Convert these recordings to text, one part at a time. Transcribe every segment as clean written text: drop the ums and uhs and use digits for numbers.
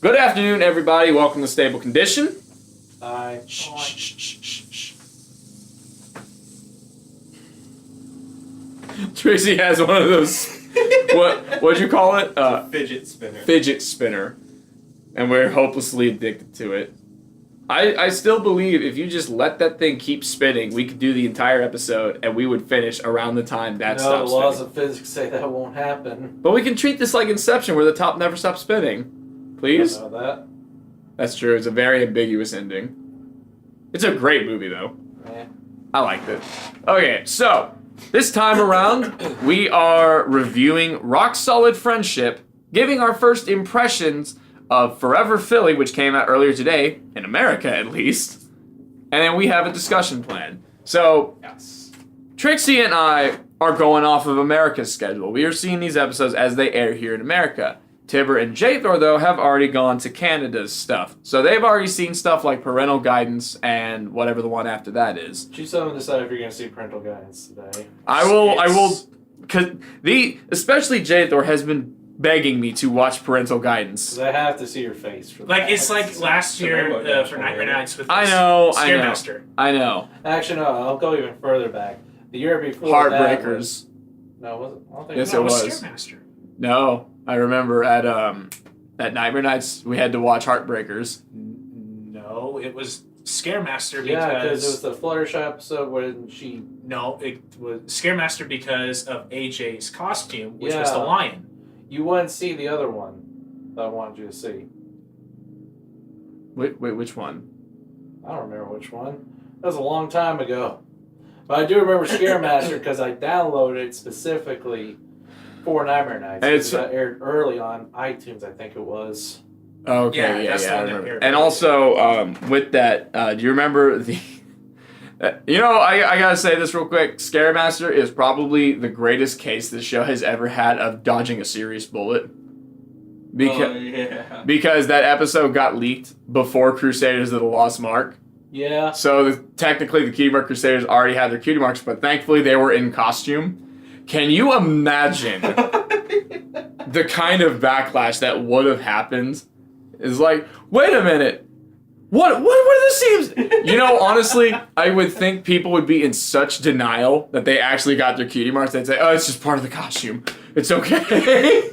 Good afternoon, everybody. Welcome to Stable Condition. Hi. Trixie has one of those. What'd you call it? Fidget spinner. Fidget spinner, and we're hopelessly addicted to it. I still believe if you just let that thing keep spinning, we could do the entire episode and we would finish around the time that stops No, the laws spinning. of physics say that won't happen. But we can treat this like Inception, where the top never stops spinning. Please? I know that. That's true. It's a very ambiguous ending. It's a great movie, though. Yeah. I liked it. Okay, so this time around, we are reviewing Rock Solid Friendship, giving our first impressions of Forever Philly, which came out earlier today, in America at least. And then we have a discussion plan. So, Yes. Trixie and I are going off of America's schedule. We are seeing these episodes as they air here in America. Tibor and Jthor, though, have already gone to Canada's stuff. So they've already seen stuff like Parental Guidance and whatever the one after that is. You still haven't decided if you're going to see Parental Guidance today. I will, because especially Jthor has been begging me to watch Parental Guidance. Because I have to see your face for that. Like, it's like last year for Nightmare Nights with I know. Scaremaster. Actually, no, I'll go even further back. The year before Heartbreakers. No, was it? I don't think Yes, No, it it was was. Scaremaster. No, I remember at Nightmare Nights we had to watch Heartbreakers. No, it was Scaremaster Yeah, because it was because... the Fluttershy episode when she... No, it was Scaremaster because of AJ's costume, which was the Yeah. lion. You wouldn't see the other one that I wanted you to see. Wait, which one? I don't remember which one. That was a long time ago. But I do remember Scaremaster because I downloaded it specifically for Nightmare Nights. It's It aired early on iTunes, I think it was. Okay, Yeah, yeah, that's the I one that remember. aired And early. also, with that, do you remember the... I gotta say this real quick. Scaremaster is probably the greatest case this show has ever had of dodging a serious bullet. Because that episode got leaked before Crusaders of the Lost Mark. Yeah. So technically the Cutie Mark Crusaders already had their cutie marks, but thankfully they were in costume. Can you imagine the kind of backlash that would have happened? Is like, wait a minute. What are the seams? You know, honestly, I would think people would be in such denial that they actually got their cutie marks. They'd say, oh, it's just part of the costume. It's okay.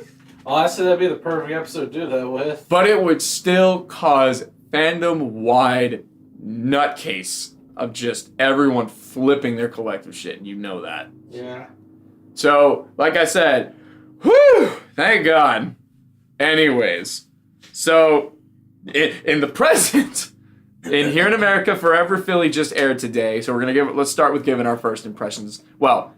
Honestly, that'd be the perfect episode to do that with. But it would still cause fandom-wide nutcase of just everyone flipping their collective shit, and you know that. Yeah. So, like I said, whew, thank God. Anyways, so in the present, here in America, Forever Philly just aired today. So let's start with giving our first impressions. Well,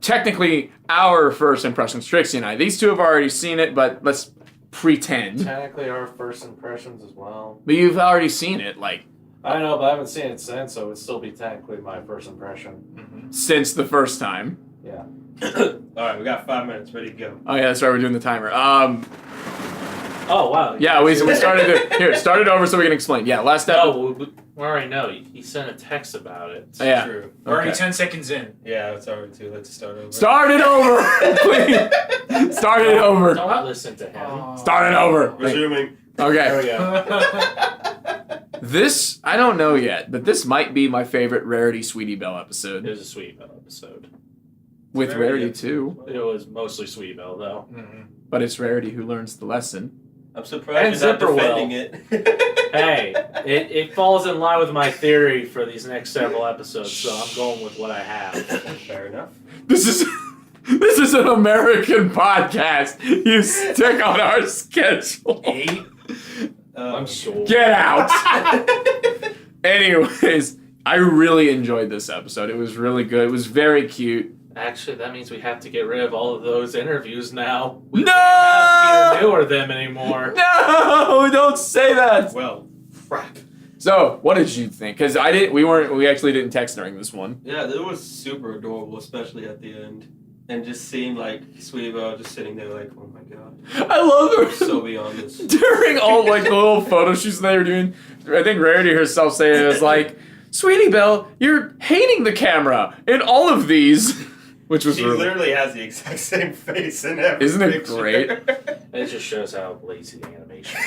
technically our first impressions, Trixie and I. These two have already seen it, but let's pretend. Technically our first impressions as well. But you've already seen it, like, I know, but I haven't seen it since, so it'd still be technically my first impression. since the first time. Yeah. Alright, we got 5 minutes, ready to go. Oh yeah, that's right, we're doing the timer. Oh, wow. Yeah, we start it over so we can explain. Yeah, last episode. Oh, we already know. He sent a text about it. Yeah. True. We're already Okay. 10 seconds in. Yeah, it's already too late to start over. Start it over! Please! Start it over! Don't listen to him. Start it over! Resuming. There we Okay. go. This, I don't know yet, but this might be my favorite Rarity Sweetie Belle It episode. was a Sweetie Belle episode. With Rarity Rarity too. It was mostly Sweetie Belle, though. But it's Rarity who learns the lesson. I'm surprised you're not Zipper defending it. Hey, it falls in line with my theory for these next several episodes, so I'm going with what I have. Fair enough. This is an American podcast. You stick on our schedule. 8. I'm sure. Get out! Anyways, I really enjoyed this episode. It was really good. It was very cute. Actually, that means we have to get rid of all of those interviews now. No! Not Peter Newer them anymore. No! Don't say that! Well, Crap. So, what did you think? Because we actually didn't text during this one. yeah, it was super adorable, especially at the end. And just seeing, like, Sweetie Belle just sitting there like, oh my god. I love her. I'm so beyond this. During all, like, the little photo shoots they were doing, I think Rarity herself saying it was like, Sweetie Belle, you're hating the camera in all of these. which was She really... literally has the exact same face in every Isn't it picture. great? It just shows how lazy the animation is.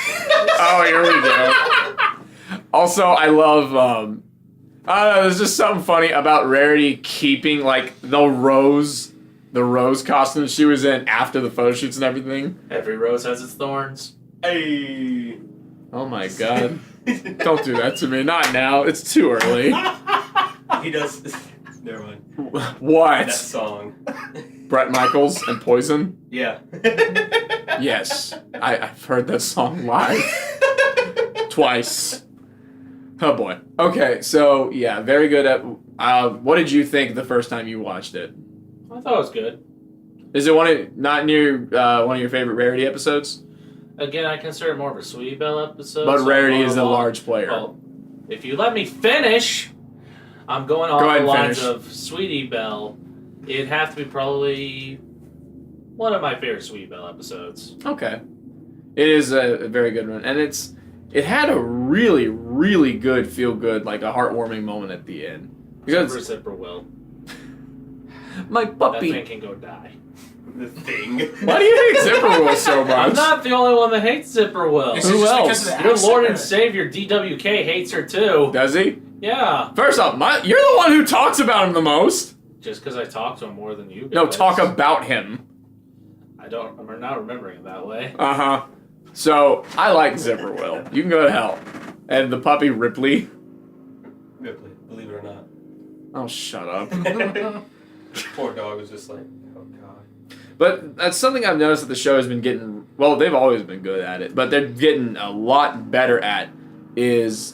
Oh, here we go. Also, I love, I don't know, there's just something funny about Rarity keeping, like, the rose costume she was in after the photo shoots and everything. Every rose has its thorns. Hey. Oh my god. Don't do that to me. Not now. It's too early. He does. Never mind. That What? song. Bret Michaels and Poison? Yeah. Yes. I've heard that song live. Twice. Oh boy. Okay, so yeah, very good at... what did you think the first time you watched it? I thought it was good. Is it not near one of your favorite Rarity episodes? Again, I consider it more of a Sweetie Belle episode. But so Rarity I'm is a going along- large player. Well, if you let me finish, I'm going on Go ahead the and lines finish. of Sweetie Belle. It'd have to be probably one of my favorite Sweetie Belle episodes. Okay. It is a very good one. And it had a really, really good, feel-good, like a heartwarming moment at the end. Because Zipper Will. my That puppy... thing can go die. The thing. Why do you hate Zipper Will so much? I'm not the only one that hates Zipper Will. Is Who it just else? because of the Your accent, Lord or- and Savior DWK hates her too. Does he? Yeah. First off, you're the one who talks about him the most. Just because I talk to him more than you guys. No, talk about him. I'm not remembering it that way. Uh-huh. So, I like Zipper Will. You can go to hell. And the puppy Ripley. Ripley, believe it or not. Oh, shut up. Poor dog was just like, oh god. But that's something I've noticed that the show has been getting... Well, they've always been good at it, but they're getting a lot better at is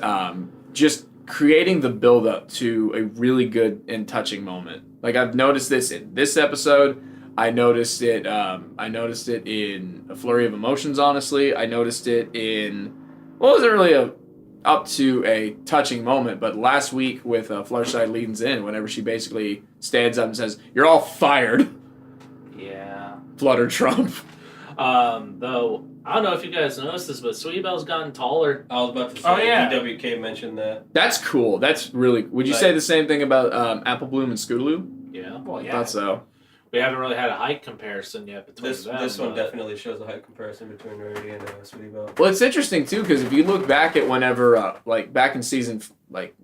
just creating the build-up to a really good and touching moment. Like, I've noticed this in this episode. I noticed it in A Flurry of Emotions, honestly. I noticed it in... Well, it wasn't really up to a touching moment, but last week with Fluttershy Leans In, whenever she basically stands up and says, "You're all fired," Yeah. Flutter Trump. Though, I don't know if you guys noticed this, but Sweetie Belle's gotten taller. I was about to say, Oh, yeah. DWK mentioned that. That's cool. That's really... Would you Like- say the same thing about Apple Bloom and Scootaloo? Yeah. Well, I yeah. thought so. We haven't really had a height comparison yet between This them. this one but- definitely shows a height comparison between Rarity and Sweetie Belle. Well, it's interesting, too, because if you look back at whenever, back in season,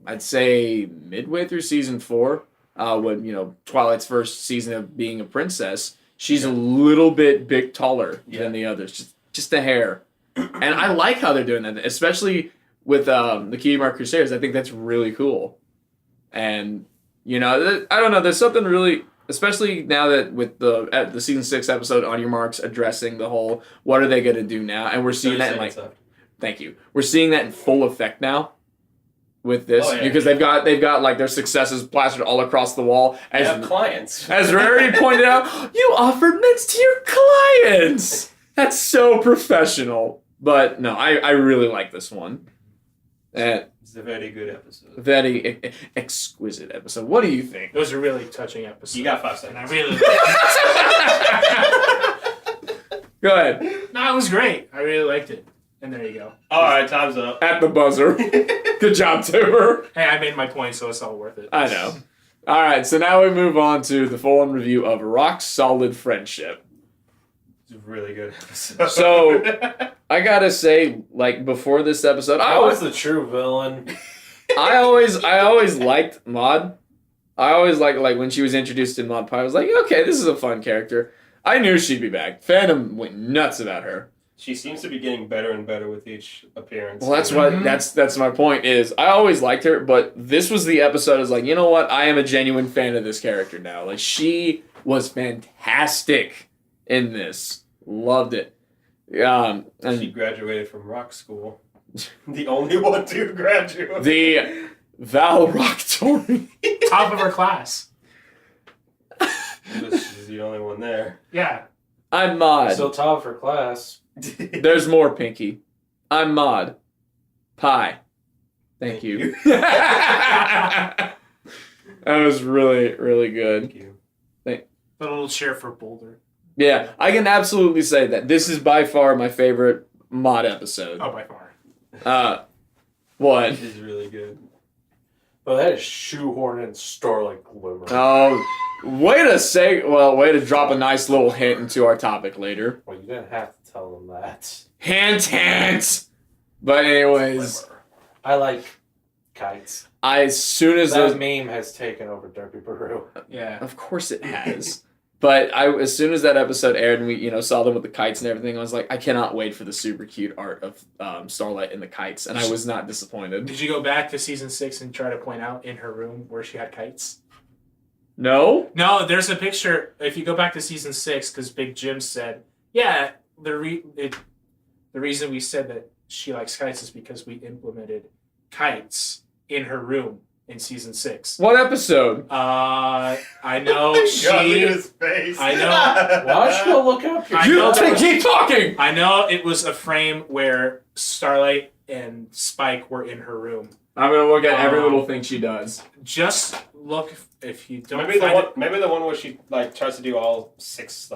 I'd say midway through season 4, when, Twilight's first season of being a princess, she's a little bit taller than the others. Just a hair. And I like how they're doing that, especially with the Cutie Mark Crusaders. I think that's really cool. And, I don't know, there's something really... Especially now that with the season 6 episode, On Your Marks, addressing the whole, what are they going to do now? And we're seeing that in thank you. We're seeing that in full effect now with this because they've got like their successes plastered all across the wall. They have clients. As Rarity pointed out, you offered mints to your clients. That's so professional. But no, I really like this one. It's a very good episode. Very exquisite episode. What do you think? It was a really touching episode. You got 5 And seconds. I really... Go ahead. No, it was great. I really liked it. And there you go. Alright, time's up. At the buzzer. Good job, Tibor. Hey, I made my point, so it's all worth it. I know. All right, so now we move on to the full-on review of Rock Solid Friendship. It's a really good episode. So, I gotta say, like, before this episode, I was the true villain. I always liked Maud. I always liked, like, when she was introduced in Maud Pie, I was like, okay, this is a fun character. I knew she'd be back. Fandom went nuts about her. She seems to be getting better and better with each appearance. Well, that's what that's my point is I always liked her, but this was the episode I was like, you know what? I am a genuine fan of this character now. Like, she was fantastic in this. Loved it. And She graduated from rock school. The only one to graduate. the Val Rocktory. Top of her class. She's the only one there. Yeah. I'm Maud. Still top for class. There's more, Pinky. I'm Maud. Pie. Thank you. That was really, really good. Thank you. A little cheer for Boulder. Yeah, I can absolutely say that. This is by far my favorite Maud episode. Oh, by far. What? It is really good. Oh, that is shoehorning Starlight Glimmer. Oh, way to drop a nice little hint into our topic later. Well, you didn't have to tell them that. Hint! But anyways, I like kites. as soon as That those... meme has taken over Derpy Peru. Yeah. Of course it has. But as soon as that episode aired and we, saw them with the kites and everything, I was like, I cannot wait for the super cute art of Starlight and the kites, and I was not disappointed. Did you go back to season 6 and try to point out in her room where she had kites? No? No, there's a picture. If you go back to season 6, because Big Jim said, yeah, the reason we said that she likes kites is because we implemented kites in her room in season 6. What episode? I know God, she. look at his face. I know. Why don't you go look up your... I know that was- Keep talking! I know it was a frame where Starlight and Spike were in her room. I'm gonna look at every little thing she does. Just look if you don't Maybe find it. maybe the one where she tries to do all 6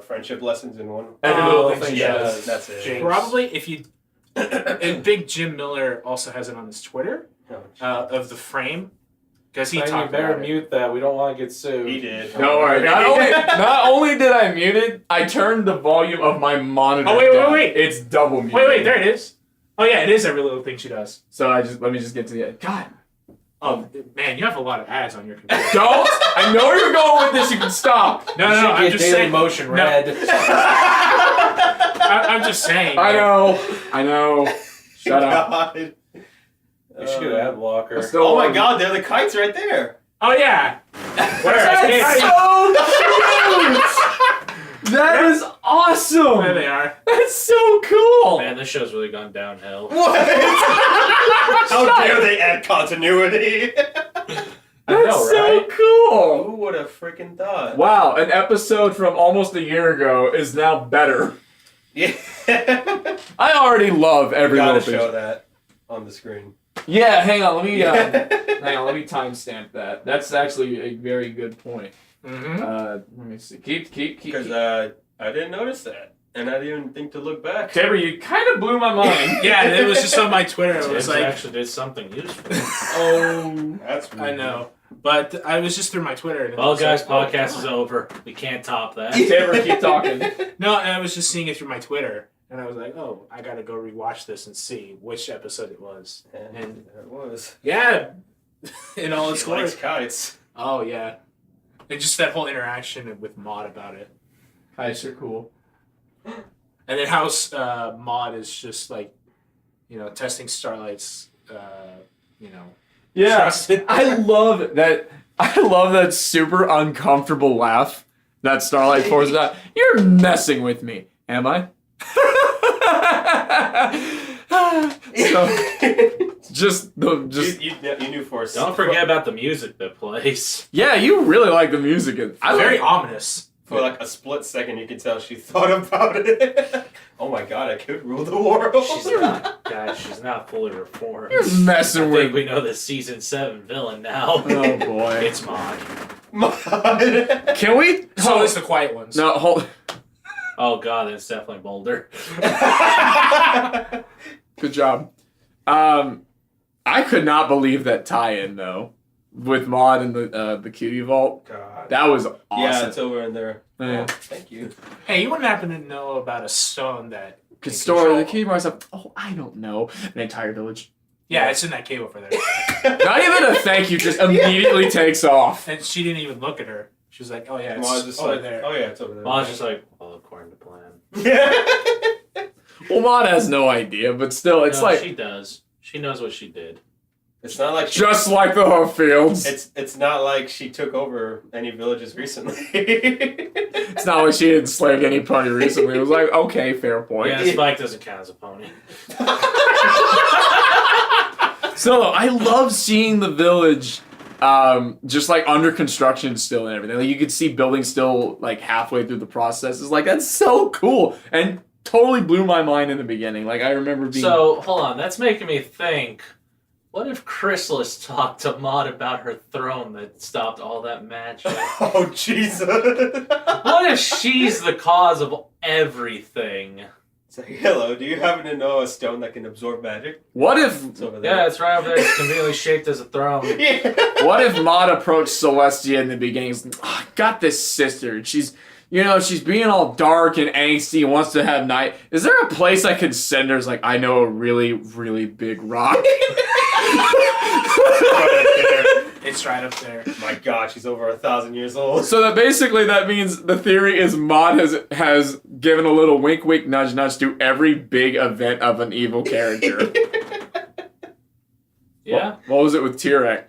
friendship lessons in one. Every little thing she Yeah, does. that's it. Jinx. Probably if you. And Big Jim Miller also has it on his Twitter of the frame because he You talked better about it. mute that. We don't want to get sued. He did. Don't worry. Not only did I mute it, I turned the volume of my monitor Oh, wait, down. wait. It's double muted. Wait, there it is. Oh yeah, it is every little thing she does. So let me just get to the end. God. Oh man, you have a lot of ads on your computer. Don't! I know where you're going with this, you can stop. No, You should I'm get just Daily saying. Motion No. Red. I'm just saying. I know. Shut up. God. You should get an ad blocker. Oh my God, they're the kites right there. Oh yeah. Where I That's can't- so cute! That is awesome! There they are. That's so cool! Man, this show's really gone downhill. What? How dare they add continuity? I That's know, so right? cool! Who would have freaking thought? Wow, an episode from almost a year ago is now better. Yeah. I already love every Gotta little show thing. that on the screen. Yeah, hang on, let me timestamp that. That's actually a very good point. Mm-hmm. Let me see. Keep. Because I didn't notice that, and I didn't even think to look back. Tibor, you kind of blew my mind. Yeah, it was just on my Twitter. It was Tibbs like, actually did something useful. Oh. That's I know, but I was just through my Twitter. And it Well, was guys, like, podcast is over. We can't top that. Tibor, keep talking. No, and I was just seeing it through my Twitter, and I was like, oh, I gotta go rewatch this and see which episode it was. And there it was. Yeah, in all its She glory. likes kites. Oh yeah, and just that whole interaction with Maud about it, Kites are cool. and then how Maud is just like, testing Starlight's, Yeah, trust. I love that. I love that super uncomfortable laugh that Starlight forces out. You're messing with me, am I? You knew for a Don't forget about the music that plays. Yeah, you really like the music. Very ominous. For like a split second, you could tell she thought about it. Oh my God, I could rule the world. She's not, guys. She's not fully reformed. You're messing I with think me. we know the season 7 villain now. Oh boy. It's Maud. Can we? So it's the quiet ones. No, hold. Oh god, that's definitely Boulder. Good job. I could not believe that tie-in though, with Maud and the cutie vault. God. That was awesome. Yeah, it's over in there. Yeah. Oh, thank you. Hey, you wouldn't happen to know about a stone that Could can store control- the cutie marks up. Oh, I don't know. An entire village. Yeah, it's in that cave over there. Not even a thank you, just immediately takes off. And she didn't even look at her. She was like, "Oh yeah, it's Maud's just over like, there." oh yeah, it's over there. Maud's just like, well, according to plan. Well, Maud has no idea, but still, it's No, like she does. She knows what she did. It's not like she, just like the Hooffields. it's not like she took over any villages recently. It's not like she didn't slag any pony recently. It was like, okay, fair point. Yeah, Spike doesn't count as a pony. So I love seeing the village, just like under construction still and everything. Like you could see buildings still like halfway through the process. It's like that's so cool and totally blew my mind in the beginning. Like I remember being. So, hold on. That's making me think, what if Chrysalis talked to Maud about her throne that stopped all that magic? Oh Jesus! What if she's the cause of everything? It's like, hello, do you happen to know a stone that can absorb magic? What if It's over there. Yeah, it's right over there. It's conveniently shaped as a throne. What if Maud approached Celestia in the beginning? He's like, "Oh, I got this sister. She's being all dark and angsty and wants to have night. Is there a place I could send her?" It's like, I know a really, really big rock. It's right up there. My God, she's over 1,000 years old. So that means the theory is Maud has given a little wink, wink, nudge, nudge to every big event of an evil character. Yeah. What was it with Tyrek?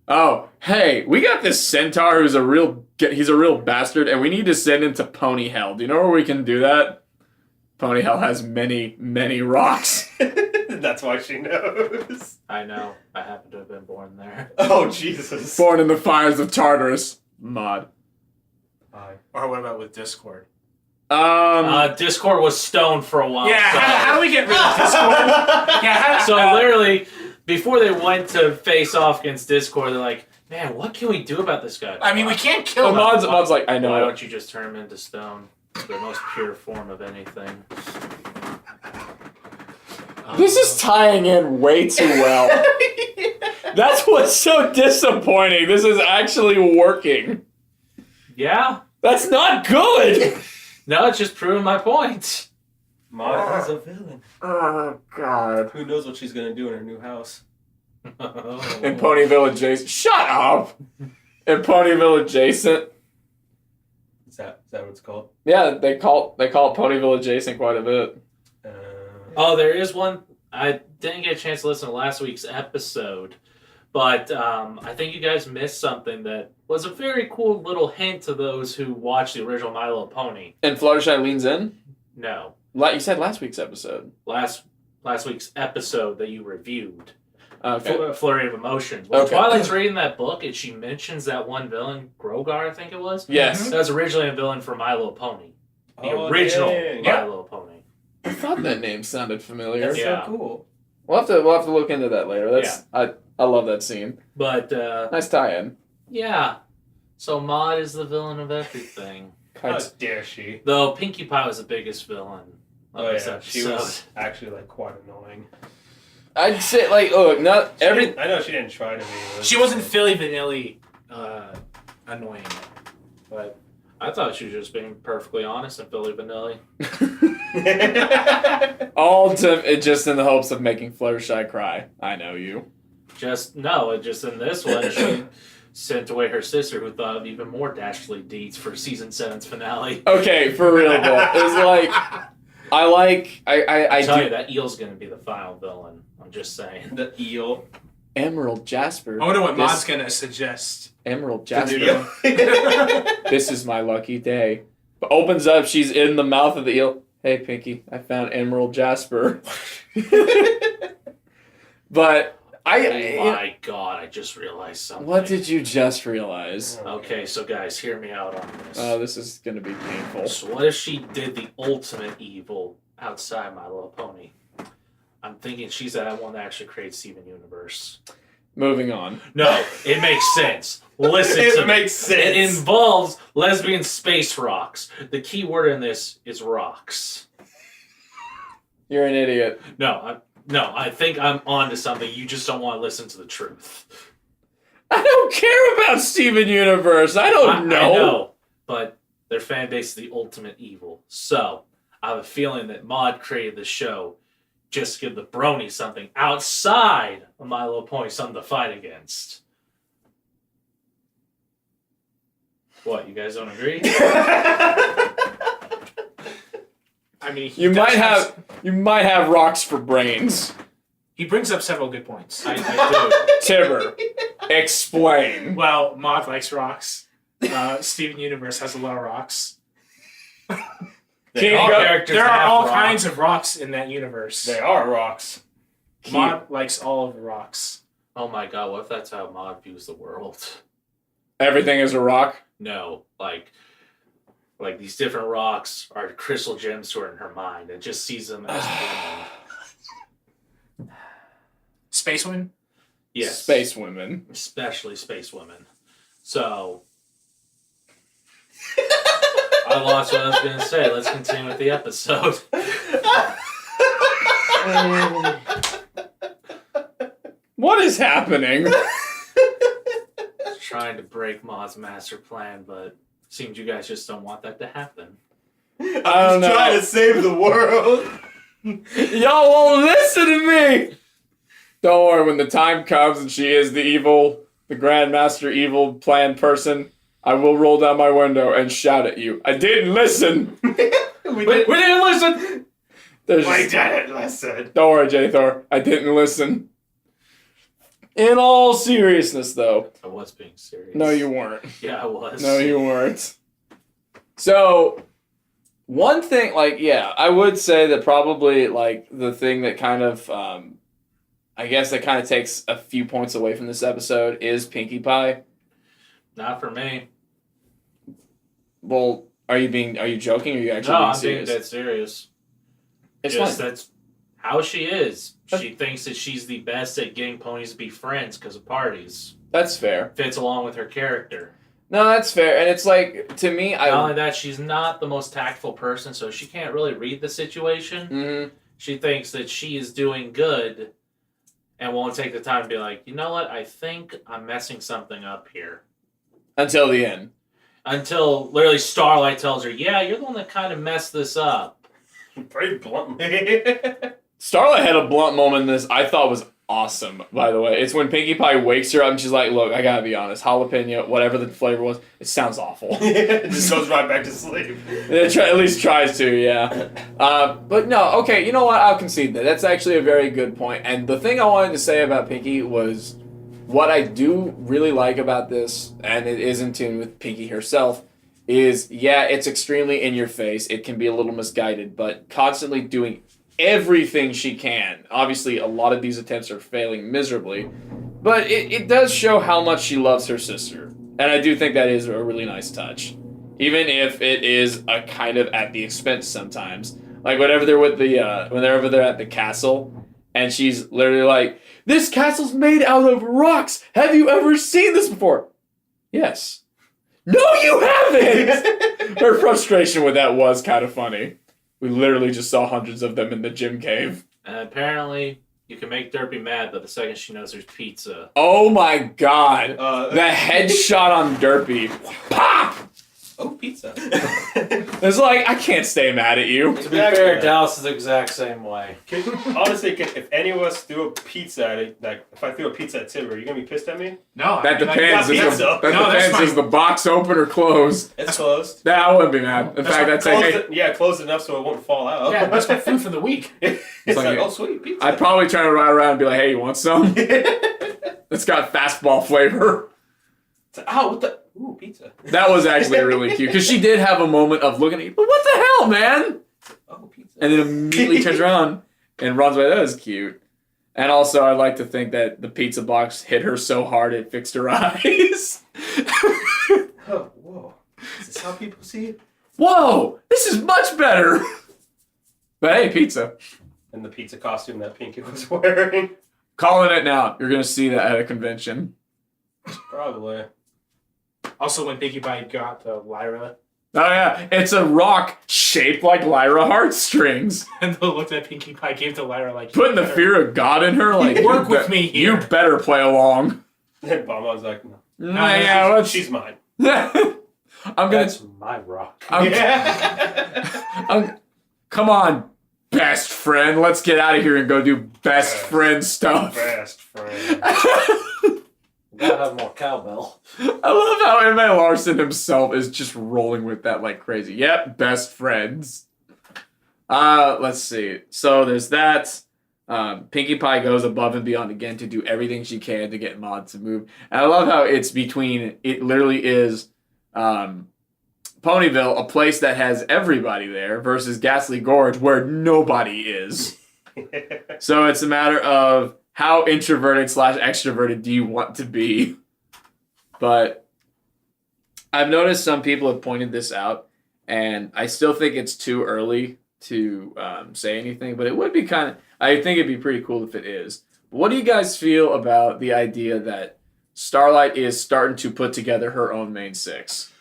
Oh, hey, we got this centaur who's a real bastard, and we need to send him to Pony Hell. Do you know where we can do that? Pony Hell has many, many rocks. That's why she knows. I know. I happen to have been born there. Oh, Jesus. Born in the fires of Tartarus. Maud. Hi. Or what about with Discord? Discord was stoned for a while. Yeah, so- how do we get rid of Discord? Yeah, So literally, before they went to face off against Discord, they're like, "Man, what can we do about this guy?" I mean, we can't kill him. Maud's like, I know. Why don't you just turn him into stone? It's the most pure form of anything. This is tying in way too well. That's what's so disappointing. This is actually working. Yeah. That's not good. No, it's just proving my point. Maud is a villain. Oh, God. Who knows what she's gonna do in her new house? In Ponyville adjacent. Shut up. In Ponyville adjacent. Is that what it's called? Yeah, they call it Ponyville adjacent quite a bit. Oh, there is one. I didn't get a chance to listen to last week's episode, but I think you guys missed something that was a very cool little hint to those who watched the original My Little Pony. And Fluttershy leans in? No. You said last week's episode. Last week's episode that you reviewed. Okay. Flurry of Emotions. When Okay. Twilight's reading that book and she mentions that one villain, Grogar, I think it was. Yes. That was originally a villain for My Little Pony. The Oh, original dang. My Little Pony. I thought that name sounded familiar. That's Yeah. so cool. We'll have to look into that later. I love that scene. But, Nice tie-in. yeah. So Maud is the villain of everything. How dare she? Though Pinkie Pie was the biggest villain of Oh this yeah, episode. she was actually like quite annoying. I'd say look, not every. I know she didn't try to be. but- She wasn't Philly Vanilli annoying. But I thought she was just being perfectly honest and Philly Vanilli. Just in the hopes of making Fluttershy cry. I know you. Just in this one, she sent away her sister who thought of even more dastardly deeds for season 7's finale. Okay, for real though. It's like I tell do you, that eel's gonna be the final villain. I'm just saying. The eel. Emerald Jasper. I wonder what This- Maud's gonna suggest. Emerald The Jasper. eel. This is my lucky day. But opens up, she's in the mouth of the eel. Hey Pinky, I found Emerald Jasper. But Oh my god, I just realized something. what did you just realize? Okay, so guys, hear me out on this. Oh, this is gonna be painful. So what if she did the ultimate evil outside My Little Pony? I'm thinking she's that one that actually creates Steven Universe. Moving on. No, it makes sense. Listen to It me. makes sense. It involves lesbian space rocks. The key word in this is rocks. You're an idiot. I think I'm onto something. You just don't want to listen to the truth. I don't care about Steven Universe. I don't know. I know, but their fan base is the ultimate evil. So I have a feeling that Maud created the show just to give the brony something outside of My Little Pony, something to fight against. What, you guys don't agree? I mean, You might have rocks for brains. He brings up several good points. I do. Tibor, explain. Well, Maud likes rocks. Steven Universe has a lot of rocks. King All Go- characters There are have all rocks. kinds of rocks in that universe. They are rocks. Maud likes all of the rocks. Oh my god, what if that's how Maud views the world? Everything is a rock. No, like these different rocks are crystal gems to her in her mind and just sees them as women. Space Women? Yes. Space women. Especially space women. So I lost what I was going to say. Let's continue with the episode. What is happening? Trying to break Ma's master plan, but seems you guys just don't want that to happen. I don't know. Trying to save the world. Y'all won't listen to me! Don't worry, when the time comes and she is the Grandmaster evil plan person, I will roll down my window and shout at you. I didn't listen! we We didn't listen! didn't listen. Don't worry, Jthor. I didn't listen. In all seriousness, though. I was being serious. No, you weren't. Yeah, I was. No, you weren't. So, one thing, I would say that probably, the thing that kind of, I guess that kind of takes a few points away from this episode is Pinkie Pie. Not for me. Well, are you joking or are you actually No, being I'm serious? being dead serious. It's Just fine. that's how she is. She thinks that she's the best at getting ponies to be friends because of parties. That's fair. Fits along with her character. No, that's fair. And it's to me, Not only that, she's not the most tactful person, so she can't really read the situation. Mhm. She thinks that she is doing good and won't take the time to be like, you know what, I think I'm messing something up here. Until the end. Until literally Starlight tells her, yeah, you're the one that kind of messed this up. Very bluntly. Starlight had a blunt moment in this I thought was awesome, by the way. It's when Pinkie Pie wakes her up and she's like, look, I gotta be honest, jalapeno, whatever the flavor was, it sounds awful. It just goes right back to sleep. It at least tries to, yeah. But no, okay, you know what? I'll concede that. That's actually a very good point. And the thing I wanted to say about Pinkie was what I do really like about this, and it is in tune with Pinkie herself, is, yeah, it's extremely in your face. It can be a little misguided, but constantly doing everything she can. Obviously, a lot of these attempts are failing miserably, but it does show how much she loves her sister. And I do think that is a really nice touch. Even if it is a kind of at the expense sometimes. Like whenever they're whenever they're at the castle, and she's literally like, this castle's made out of rocks! Have you ever seen this before? Yes. No, you haven't! Her frustration with that was kind of funny. We literally just saw hundreds of them in the gym cave. And apparently, you can make Derpy mad, but the second she knows there's pizza. Oh my god. The headshot on Derpy. Pop! Oh, pizza. It's like, I can't stay mad at you. To be fair, Dallas is the exact same way. Honestly, if any of us threw a pizza at it, like if I threw a pizza at Tibor, are you gonna be pissed at me? No, That depends. got pizza. Is the box open or closed? It's closed. Nah, I wouldn't be mad. In fact, I'd say, hey, Closed enough so it won't fall out. Yeah, that's my food for the week. It's like- like, oh sweet, pizza. I'd probably try to ride around and be like, hey, you want some? It's got fastball flavor. Oh, what the? Ooh, pizza. That was actually really cute. Because she did have a moment of looking at you, but what the hell, man? Oh, pizza. And then immediately turns around and runs away. That was cute. And also, I'd like to think that the pizza box hit her so hard it fixed her eyes. Oh, whoa. Is this how people see it? Whoa, this is much better. But hey, pizza. And the pizza costume that Pinkie was wearing. Calling it now. You're going to see that at a convention. Probably. Also, when Pinkie Pie got the Lyra, Oh yeah, it's a rock shaped like Lyra heartstrings. and the look that Pinkie Pie gave to Lyra, like Putting the fear of God in her, like Work you with me here. You better play along. And Mama was like, no. Nah, yeah, let's. She's mine. I'm gonna. That's my rock. Come on, best friend. Let's get out of here and go do best friend stuff. Best friend. Gotta have more cowbell. I love how M.A. Larson himself is just rolling with that like crazy. Yep, best friends. Let's see. So there's that. Pinkie Pie goes above and beyond again to do everything she can to get Maud to move. And I love how it literally is Ponyville, a place that has everybody there, versus Ghastly Gorge, where nobody is. So it's a matter of how introverted / extroverted do you want to be? But I've noticed some people have pointed this out, and I still think it's too early to say anything, but it would be I think it'd be pretty cool if it is. But what do you guys feel about the idea that Starlight is starting to put together her own main six?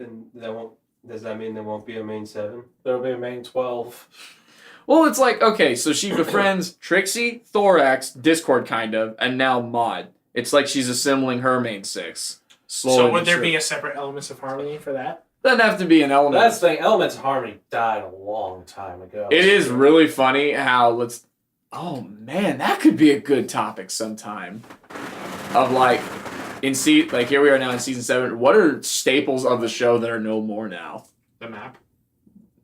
then that won't. Does that mean there won't be a main 7? There'll be a main 12. Well, it's like, okay, so she befriends Trixie, Thorax, Discord kind of, and now Maud. It's like she's assembling her main 6. Slowly So would but there surely. be a separate Elements of Harmony for that? Doesn't have to be an element. That's the thing. Elements of Harmony died a long time ago. It is really funny how oh man, that could be a good topic sometime. Of like, like here we are now in season 7. What are staples of the show that are no more now? The map.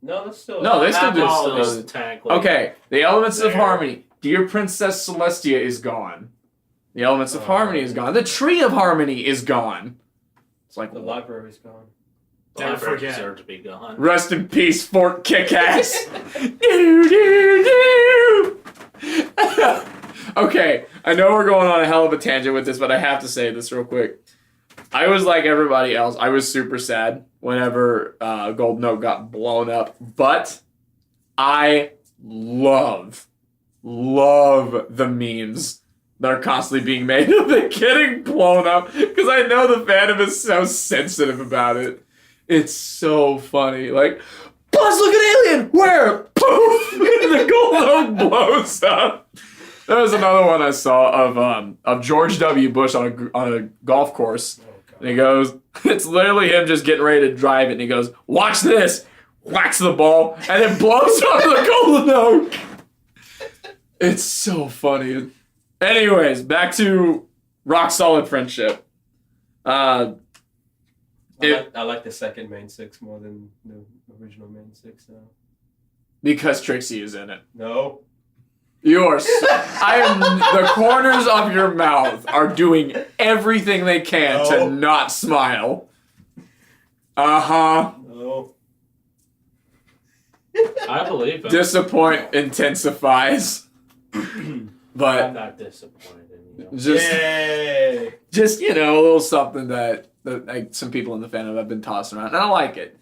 No, that's still. No, they still do. Still in the tank. Like, Okay, the elements of There. harmony. Dear Princess Celestia is gone. The elements of harmony is gone. The tree of harmony is gone. It's like The library's gone. the Never library forget. deserved to be gone. rest in peace, Fort Kickass. Do, do, do. Okay, I know we're going on a hell of a tangent with this, but I have to say this real quick. I was like everybody else. I was super sad whenever Gold Note got blown up, but I love the memes that are constantly being made of it getting blown up because I know the fandom is so sensitive about it. It's so funny. Like, Buzz, look at Alien! Where? Poof! And the Gold Note blows up. There was another one I saw of George W. Bush on a golf course. And he goes, it's literally him just getting ready to drive it. And he goes, watch this. Whacks the ball. And it blows up the Golden Oak. It's so funny. Anyways, back to rock solid friendship. I like the second main 6 more than the original main 6 now. Because Trixie is in it. No. You are. The corners of your mouth are doing everything they can to not smile. No. I believe him. Disappoint intensifies. I'm But not disappointed in you. Yay! just a little something that like some people in the fandom have been tossing around, and I like it.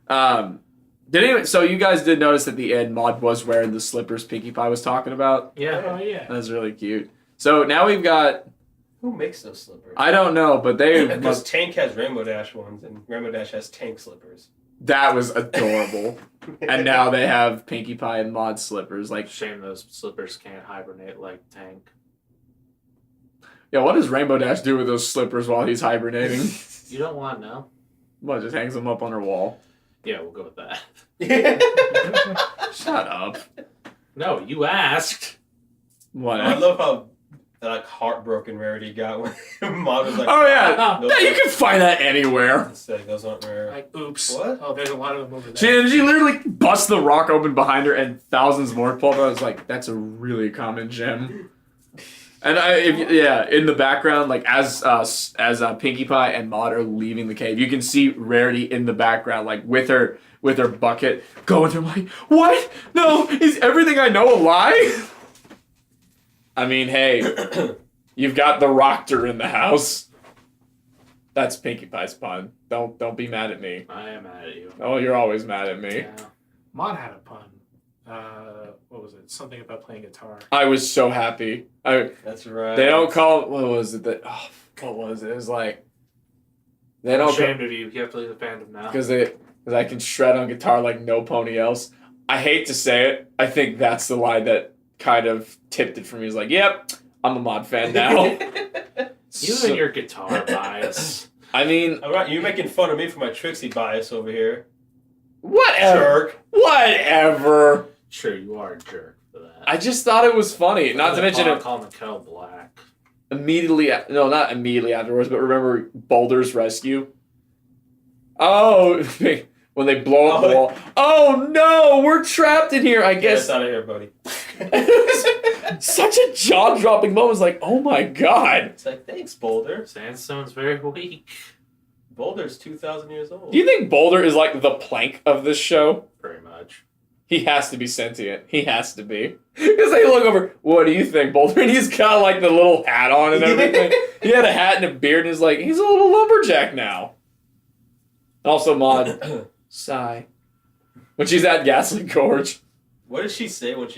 So you guys did notice at the end, Maud was wearing the slippers Pinkie Pie was talking about. Yeah. Oh yeah. That's really cute. So now we've got. Who makes those slippers? I don't know, but they Because Tank has Rainbow Dash ones, and Rainbow Dash has Tank slippers. that was adorable. And now they have Pinkie Pie and Maud slippers. Like, Shame those slippers can't hibernate like Tank. yeah, what does Rainbow Dash do with those slippers while he's hibernating? You don't want to know? What, just hangs them up on her wall? Yeah, we'll go with that. Shut up. No, you asked. What? I love how heartbroken Rarity got when Maud was like, Oh yeah, those, yeah, you can find that anywhere. those aren't rare. Like, oops. What? Oh, there's a lot of them over there. She literally busts the rock open behind her, and thousands more pull up. I was like, that's a really common gem. And in the background, like as Pinkie Pie and Maud are leaving the cave, you can see Rarity in the background, like with her bucket, going through. Like, what? No, is everything I know a lie? I mean, hey, you've got the Rockter in the house. That's Pinkie Pie's pun. Don't be mad at me. I am mad at you. Oh, you're always mad at me. Yeah. Mon had a pun. What was it? Something about playing guitar. I was so happy. That's right. They don't call. What was it? What was it? It was like they I'm don't ashamed of you. You have to leave the fandom now. because I can shred on guitar like no pony else. I hate to say it. I think that's the line that kind of tipped it for me. It's like, yep, I'm a Mod fan now. You and your guitar bias. I mean, All right, you're making fun of me for my Trixie bias over here. whatever. Jerk. Whatever. Sure, you are a jerk for that. I just thought it was funny. Not to mention it Call the kettle black. immediately. No, not immediately afterwards, but remember Boulder's rescue. Oh, when they blow up the wall. Oh no, we're trapped in here. I Get guess us out of here, buddy. such a jaw-dropping moment. It's like, oh my god. It's like, thanks, Boulder. Sandstone's very weak. Boulder's 2,000 years old. Do you think Boulder is like the Plank of this show? Pretty much. He has to be sentient. He has to be. Because they look over, what do you think, Boulder? And he's got like the little hat on and everything. He had a hat and a beard and he's like, he's a little lumberjack now. Also, Maud, sigh. When she's at Ghastly Gorge. What did she say when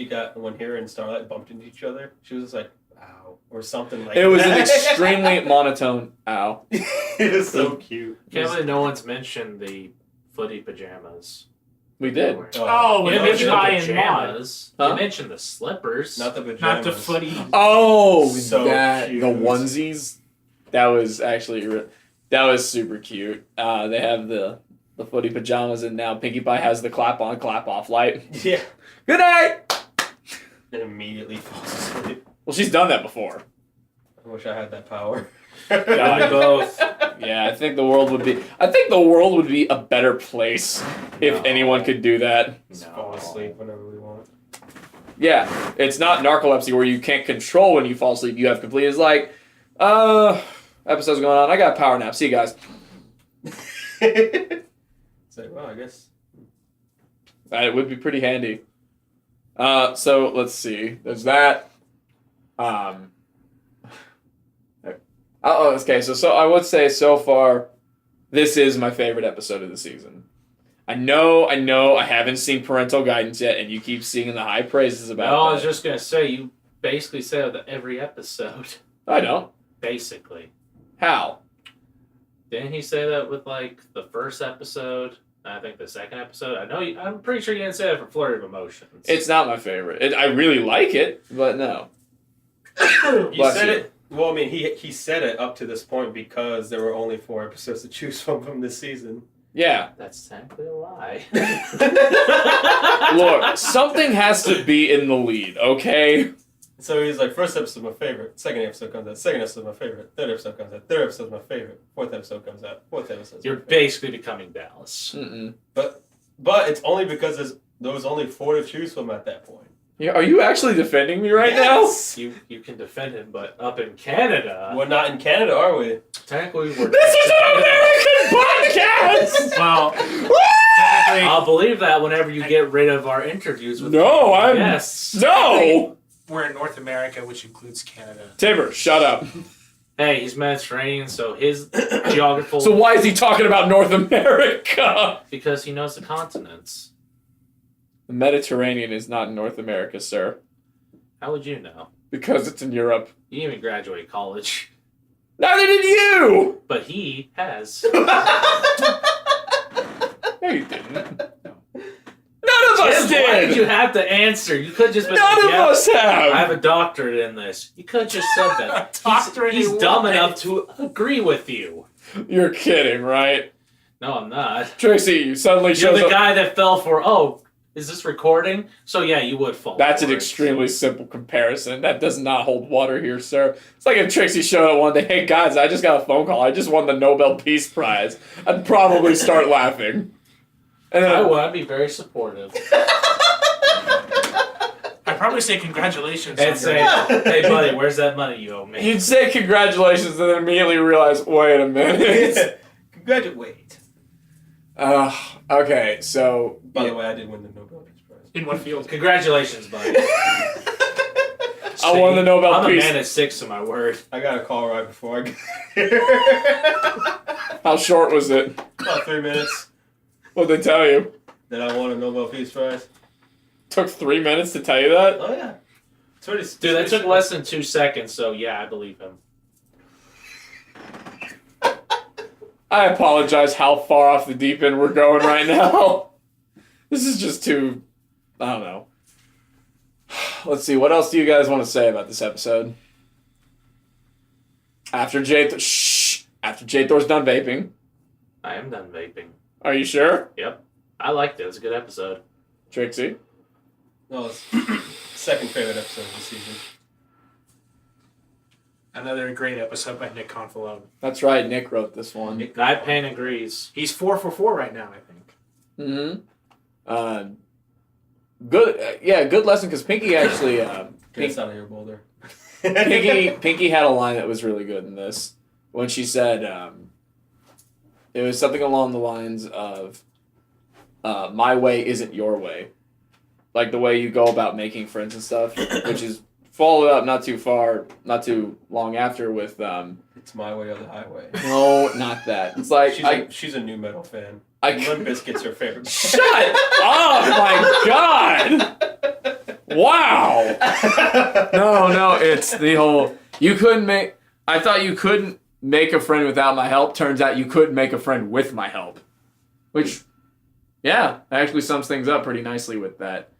her and Starlight bumped into each other? She was just like, ow or something like It was an that. extremely monotone ow. It was so cute. Can't believe no one's mentioned the footy pajamas. We did. Oh, You we didn't mentioned mention the Pie and Maud. pajamas. Huh? You mentioned the slippers. Not the pajamas. Not the footy. Oh, So that cute. the onesies. That was actually that was super cute. They have the footy pajamas, and now Pinkie Pie has the clap on, clap off light. Yeah. Good night. And immediately falls asleep. Well, she's done that before. I wish I had that power. Yeah, both. Yeah, I think the world would be. I think the world would be a better place if No. anyone could do that. Just fall asleep whenever we want. Yeah, it's not narcolepsy where you can't control when you fall asleep. You have complete. It's like, episode's going on. I got a power nap. See you guys. It's like, well, I guess. It would be pretty handy. So let's see. There's that. Okay. So I would say so far, this is my favorite episode of the season. I know. I haven't seen Parental Guidance yet, and you keep singing the high praises about. No, I was that. just gonna say you basically say that every episode. I know. Basically, How? didn't he say that with like the first episode? I think the second episode. I know. I'm pretty sure you didn't say that for Flurry of Emotions. It's not my favorite. I really like it, but no. You Bless said you. it. Well, I mean, he said it up to this point because there were only 4 episodes to choose from this season. Yeah. That's technically a lie. Look, something has to be in the lead, okay? So he's like, first episode my favorite, second episode comes out, second episode my favorite, third episode comes out, third episode my favorite, fourth episode comes out, fourth episode. You're basically becoming Dallas. Mm-mm. But it's only because there was only 4 to choose from at that point. Yeah, are you actually defending me right Yes! You can defend him, but up in Canada, We're not in Canada, are we? technically we're. now? This is an American podcast! Well, technically, I'll believe that whenever you get rid of our interviews with. No, I'm... Yes. No! we're in North America, which includes Canada. Tibor, shut up. Hey, he's Mediterranean, so his geographical. So why is he talking about North America? Because he knows the continents. The Mediterranean is not in North America, sir. How would you know? Because it's in Europe. You didn't even graduate college, Neither did you! but he has. No, you didn't. None of us Jim, why did you did! have to answer? You could just been None like, of "Yep, us have! I have a doctorate in this." You could have just said that. Doctorate He's in dumb what? enough to agree with you. You're kidding, right? No, I'm not. Tracy, you suddenly You're shows the up. guy that fell for. Oh, is this recording? So yeah, you would fall. That's an for it. extremely simple comparison. That does not hold water here, sir. It's like if Trixie showed up one day, hey guys, I just got a phone call. I just won the Nobel Peace Prize. I'd probably start laughing. And then I would. I'd be very supportive. I'd probably say congratulations. And on say, your- "Hey, buddy, where's that money you owe me?" you'd say congratulations and then immediately realize, wait a minute. Congratulate. Okay, so... By the way, I did win the Nobel Peace Prize. in what field? Congratulations, buddy. I won the Nobel I'm Peace. a man of 6 to my word. I got a call right before I got here. How short was it? About 3 minutes. What'd they tell you? That I won a Nobel Peace Prize. Took 3 minutes to tell you that? Oh yeah. It's already, Dude, that took less than 2 seconds, so yeah, I believe him. I apologize how far off the deep end we're going right now. This is just too... I don't know. Let's see, what else do you guys want to say about this episode? After Jthor's done vaping. I am done vaping. Are you sure? Yep. I liked it. It was a good episode. Trixie? No, it's second favorite episode of the season. Another great episode by Nick Confalone. That's right, Nick wrote this one. Night Pain agrees. He's 4 for 4 right now, I think. Mm-hmm. Good, yeah, good lesson, because Pinkie actually... Get us out of here, Boulder. Pinkie had a line that was really good in this. When she said, it was something along the lines of, my way isn't your way. Like the way you go about making friends and stuff, which is followed up not too long after with, It's my way or the highway. no, not that. It's like, She's a new metal fan. I Limp Bizkit's her favorite. Shut up, my God! Wow. No, it's the whole, I thought you couldn't make a friend without my help. Turns out you couldn't make a friend with my help. Which, yeah, actually sums things up pretty nicely with that.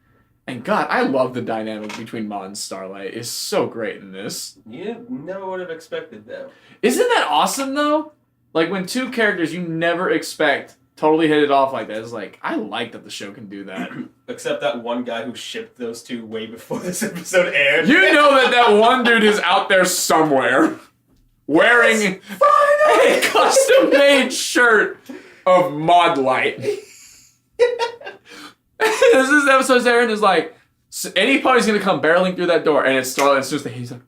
And God, I love the dynamic between Maud and Starlight. It's so great in this. You never would have expected that. Isn't that awesome, though? Like, when two characters you never expect totally hit it off like that. It's like, I like that the show can do that. Except that one guy who shipped those two way before this episode aired. You know that one dude is out there somewhere wearing a custom-made shirt of Maud Light. This episode's airing is like, any party's gonna come barreling through that door, and it's Starlight. It's just he's like,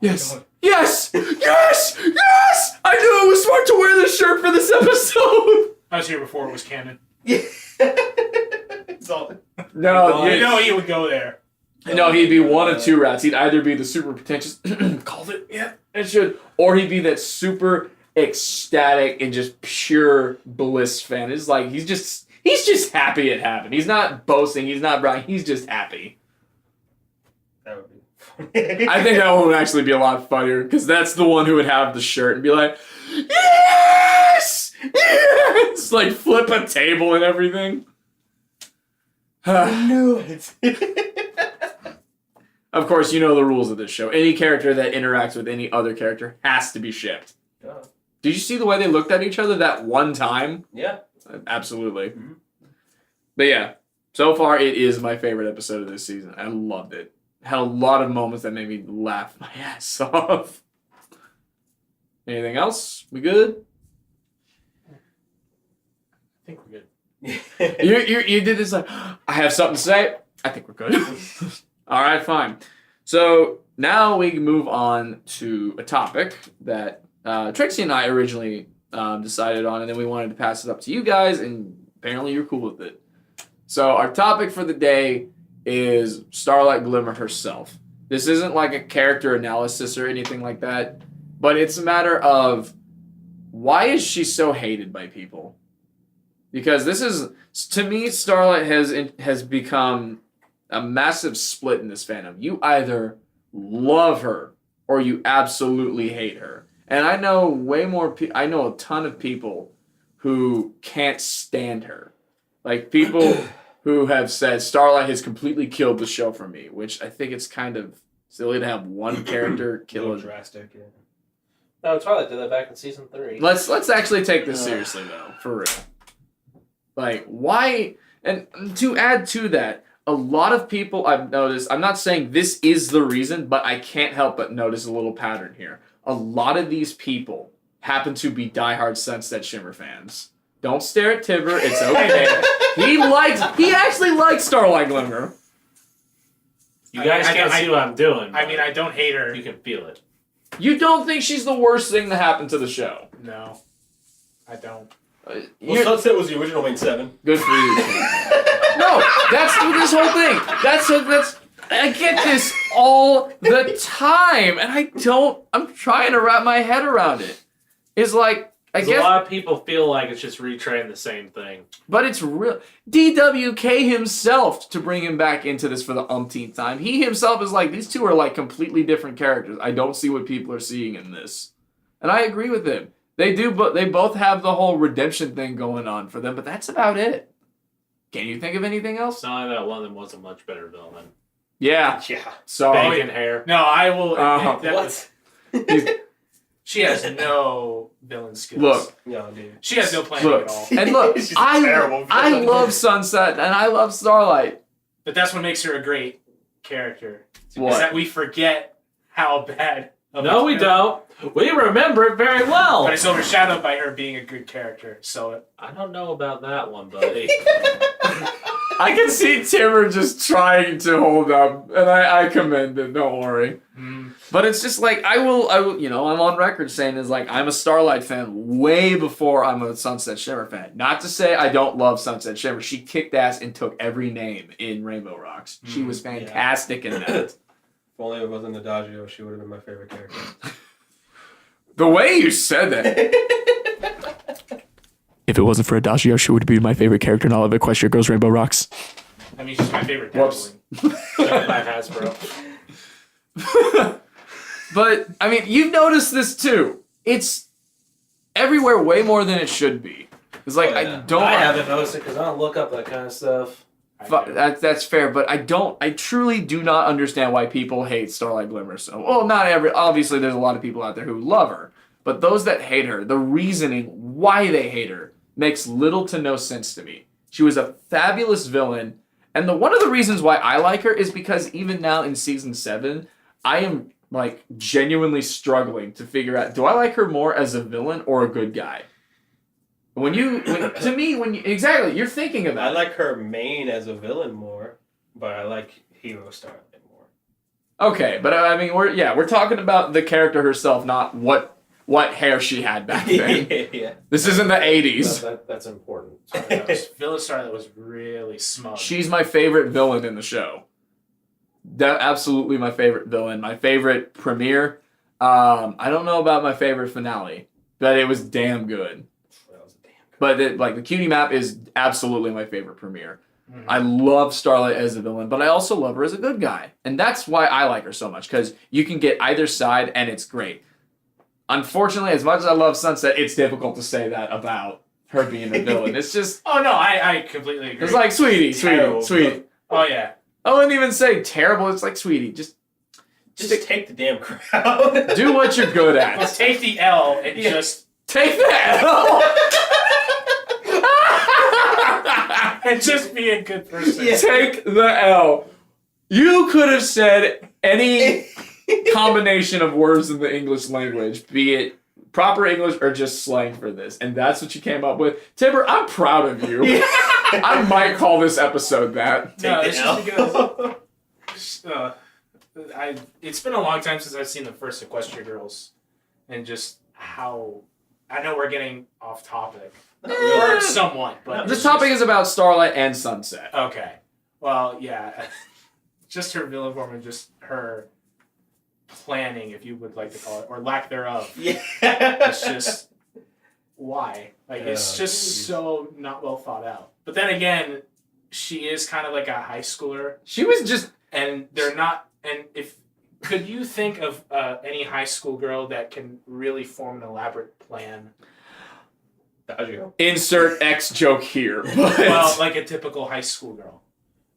yes, yes, yes, yes! I knew it was smart to wear this shirt for this episode. I was here before it was canon. It's all... No, You know he would go there. No, he'd be one of two routes. He'd either be the super pretentious, called it, yeah, it should, or he'd be that super ecstatic and just pure bliss fan. It's like he's just happy it happened. He's not boasting. He's not bragging. He's just happy. That would be funny. I think that one would actually be a lot funnier because that's the one who would have the shirt and be like, yes, yes, like flip a table and everything. I knew it. Of course, you know the rules of this show. Any character that interacts with any other character has to be shipped. Oh. Did you see the way they looked at each other that one time? Yeah. Absolutely. Mm-hmm. But yeah, so far it is my favorite episode of this season. I loved it. Had a lot of moments that made me laugh my ass off. Anything else? We good? I think we're good. You did this like, I have something to say. I think we're good. All right, fine. So now we can move on to a topic that Trixie and I originally decided on, and then we wanted to pass it up to you guys, and apparently you're cool with it. So our topic for the day is Starlight Glimmer herself. This isn't like a character analysis or anything like that, but it's a matter of why is she so hated by people? Because this is, to me, Starlight has become a massive split in this fandom. You either love her or you absolutely hate her. And I know I know a ton of people who can't stand her. Like people who have said Starlight has completely killed the show for me, which I think it's kind of silly to have one character kill it. Drastic, yeah. No, Twilight did that back in season 3. Let's actually take this seriously though, for real. Like why? And to add to that, a lot of people I've noticed. I'm not saying this is the reason, but I can't help but notice a little pattern here. A lot of these people happen to be diehard Sunset Shimmer fans. Don't stare at Tibor. It's okay. He actually likes Starlight Glimmer. You guys can't see what I'm doing. I mean, I don't hate her. You can feel it. You don't think she's the worst thing that happened to the show? No, I don't. Well, Sunset was the original main 7. Good for you. No, that's this whole thing. That's. I get this all the time, and I'm trying to wrap my head around it. It's like, I guess. A lot of people feel like it's just retraining the same thing. But it's real. DWK himself, to bring him back into this for the umpteenth time, he himself is like, these two are like completely different characters. I don't see what people are seeing in this. And I agree with him. They do, but they both have the whole redemption thing going on for them, but that's about it. Can you think of anything else? It's not that one of them was a much better villain. Yeah. Yeah. Sorry. Bacon hair. No, I will admit that What? she has no villain skills. Look. No, dude. She has no planning Look. at all. And look, She's a terrible I villain. love Sunset, and I love Starlight. But that's what makes her a great character. What? Is that we forget how bad. of No, a we character- don't. We remember it very well. But it's overshadowed by her being a good character. So I don't know about that one, buddy. I can see Tibor just trying to hold up, and I commend it, don't worry. But it's just like, I will, I'm on record saying is like, I'm a Starlight fan way before I'm a Sunset Shimmer fan. Not to say I don't love Sunset Shimmer. She kicked ass and took every name in Rainbow Rocks. She was fantastic in that. If only it wasn't Adagio, she would have been my favorite character. The way you said that. If it wasn't for Adagio, she would be my favorite character in all of Equestria Girls Rainbow Rocks. I mean, she's my favorite Whoops. dazzling. By Hasbro. But, I mean, you've noticed this too. It's everywhere way more than it should be. It's like, Oh, yeah. I don't... I haven't noticed it because I don't look up that kind of stuff. That's fair, but I truly do not understand why people hate Starlight Glimmer so. Well, not every, obviously there's a lot of people out there who love her, but those that hate her, the reasoning why they hate her makes little to no sense to me. She was a fabulous villain, and one of the reasons why I like her is because even now in season 7, I am like genuinely struggling to figure out, do I like her more as a villain or a good guy? Exactly, you're thinking I about it. like her main as a villain more, but I like Hero Starlight more. Okay, but I mean, we're talking about the character herself, not what hair she had back then. Yeah. This isn't the 80s. That's important. Villain Starlight was really smug. She's my favorite villain in the show. Absolutely my favorite villain. My favorite premiere. I don't know about my favorite finale, but it was damn good. That was damn good. But the cutie map is absolutely my favorite premiere. Mhm. I love Starlight as a villain, but I also love her as a good guy. And that's why I like her so much, because you can get either side and it's great. Unfortunately, as much as I love Sunset, it's difficult to say that about her being a villain. It's just, Oh no, I completely agree. it's like, sweetie. Oh yeah. I wouldn't even say terrible, it's like, sweetie, just take the damn crown. do what you're good Well, at. take the L and Yeah. just Take that! and just be a good person. Yeah. Take the L. You could have said any combination of words in the English language, be it proper English or just slang for this, and that's what you came up with. Tibor, I'm proud of you. I might call this episode that. No, Take it's the just L. because it's been a long time since I've seen the first Equestria Girls, and just how I know we're getting off topic, or somewhat, but This topic is about Starlight and Sunset. okay. Well, yeah, just her villain form and just her planning, if you would like to call it, or lack thereof. Yeah. It's just why, like, it's Oh, just geez. so not well thought out. But then again, she is kind of like a high schooler. She was just And they're not. And if could you think of any high school girl that can really form an elaborate plan? Adagio. insert X joke here. But Well, like a typical high school girl.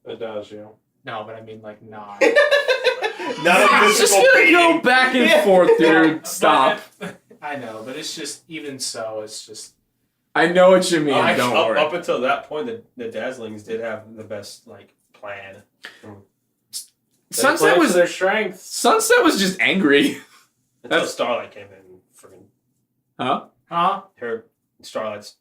Adagio. No, but I mean like not. Not a it's just physical gonna go being. back and Yeah. forth, dude. Stop. But- I know, but it's just even so. It's just I know what you mean. Up- Don't up, worry. up until that point, the Dazzlings did have the best plan. Sunset was their strengths. Sunset was just angry. Until That's- Starlight came in, friggin' Huh? her Starlight's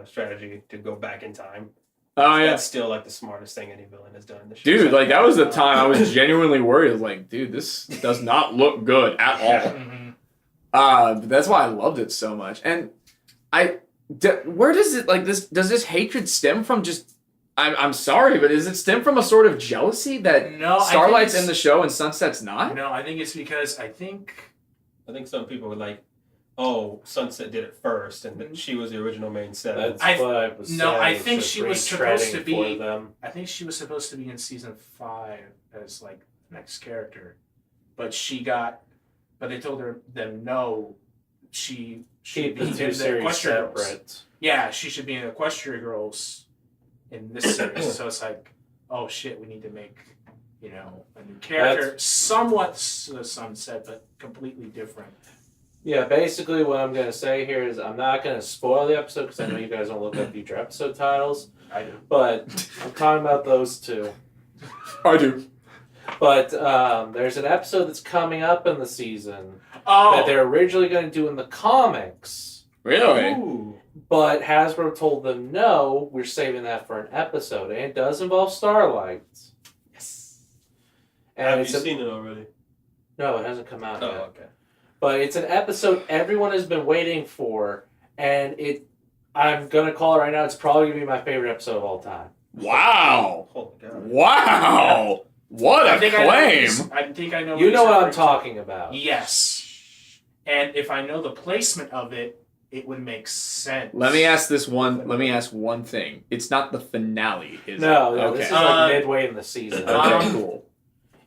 strategy to go back in time. Oh yeah. That's still like the smartest thing any villain has done in the show. Dude, like that was the time I was genuinely worried. I was like, dude, this does not look good at all. But that's why I loved it so much. And where does it like this? Does this hatred stem from? Just I'm sorry, but does it stem from a sort of jealousy that No, Starlight's I think in the show and Sunset's not? No, I think it's because I think some people were like, "Oh, Sunset did it first, and that she was the original main set." That's I- what I was no, saying. I It's think just she was supposed to retreading be- for them. I think she was supposed to be in season 5 as like the next character, but they told them no, she should Keep be the in two the series Equestria Girls. separate. Yeah, she should be in Equestria Girls in this series. So it's like, oh shit, we need to make a new character, somewhat the Sunset, but completely different. Yeah, basically what I'm going to say here is I'm not going to spoil the episode because I know you guys don't look up future episode titles, I do. but I'm talking about those two. I do. But there's an episode that's coming up in the season that Oh, they're originally going to do in the comics, Really? Ooh. but Hasbro told them no, we're saving that for an episode, and it does involve Starlight. Yes. And Have it's you seen it already? no, it hasn't come out Oh, yet. okay. But it's an episode everyone has been waiting for, and I'm gonna call it right now. It's probably gonna be my favorite episode of all time. Wow. Holy God. Wow. What a claim. I think I know. You know what I'm talking. talking about. Yes. And if I know the placement of it, it would make sense. Let me ask one thing. It's not the finale, is No, it? no, Okay. this is like midway in the season. Okay, cool.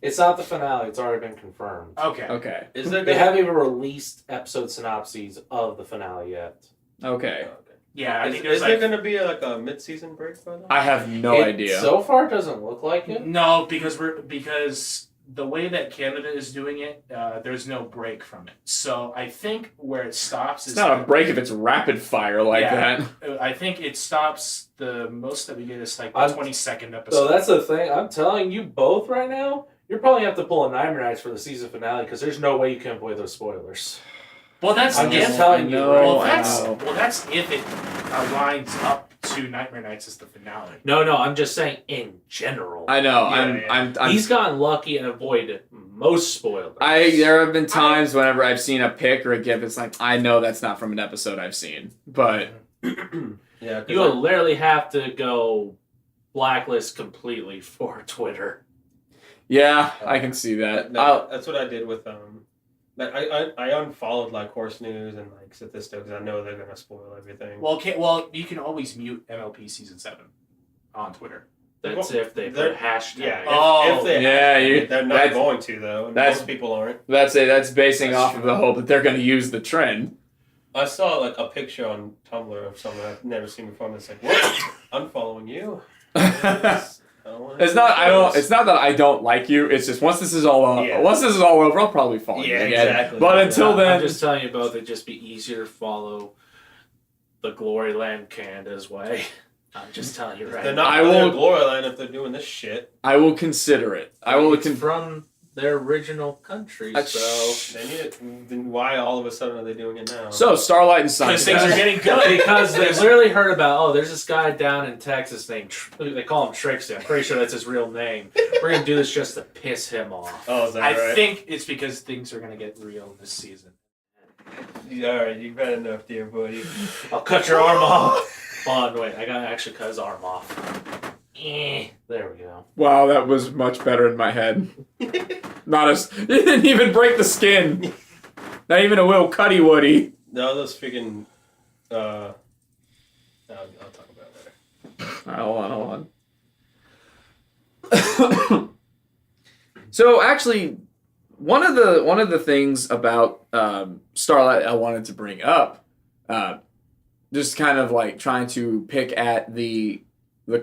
It's not the finale. It's already been confirmed. Okay. Okay. Is there They gonna, haven't even released episode synopses of the finale yet. Okay. Yeah, I is think is there's there like going to be a mid-season break by then? I have no It idea. So far, it doesn't look like it. no because the way that Canada is doing it, there's no break from it. So I think where it stops It's is not a break if it's rapid fire like Yeah. that. I think it stops the most that we get is like the I'm- 22nd episode. So that's the thing. I'm telling you both right now. You're probably have to pull a Nightmare Nights for the season finale because there's no way you can avoid those spoilers. well, that's I'm just if telling you, right? well, I that's know. well, that's if it lines up to Nightmare Nights as the finale. No, I'm just saying in general. I know. Yeah, I'm He's gotten lucky and avoided most spoilers. there have been times whenever I've seen a pic or a gif, it's like I know that's not from an episode I've seen. But Yeah, 'cause You will literally have to go blacklist completely for Twitter. yeah, I can see that. that's what I did with like I unfollowed like Horse News and like Statistics because I know they're gonna spoil everything. Well, you can always mute MLP season 7 on Twitter. That's if they They're- put hashtag. yeah, Oh, if they yeah, they're not that's- going to though. And that's- most people aren't. that's basing That's off true. of the hope that they're going to use the trend. I saw like a picture on Tumblr of someone I've never seen before. And it's like, what? Unfollowing you? it's I don't wanna not. It's not that I don't like you. It's just once this is all Yeah. over, I'll probably follow you Yeah, again. exactly. But until then, I'm just telling you both, it'd just be easier to follow the Glory Land Canada's way. I'm just telling you right They're now. not I really will- a glory line if they're doing this shit. I will consider it. I will. It's from their original country, so... They need it. Then why all of a sudden are they doing it now? So Starlight and Because things are Sunset. getting good. Because they literally heard about, there's this guy down in Texas named, they call him Trixie. I'm pretty sure that's his real name. We're going to do this just to piss him off. Oh, is that I right? think it's because things are going to get real this season. Alright, you got enough, dear buddy. I'll cut your arm off. Hold on, wait, I gotta actually cut his arm off. There we go. Wow, that was much better in my head. Not as. It didn't even break the skin. Not even a little cutty woody. No, those freaking. I'll talk about it later. Hold on. So actually, one of the things about Starlight I wanted to bring up, just kind of like trying to pick at the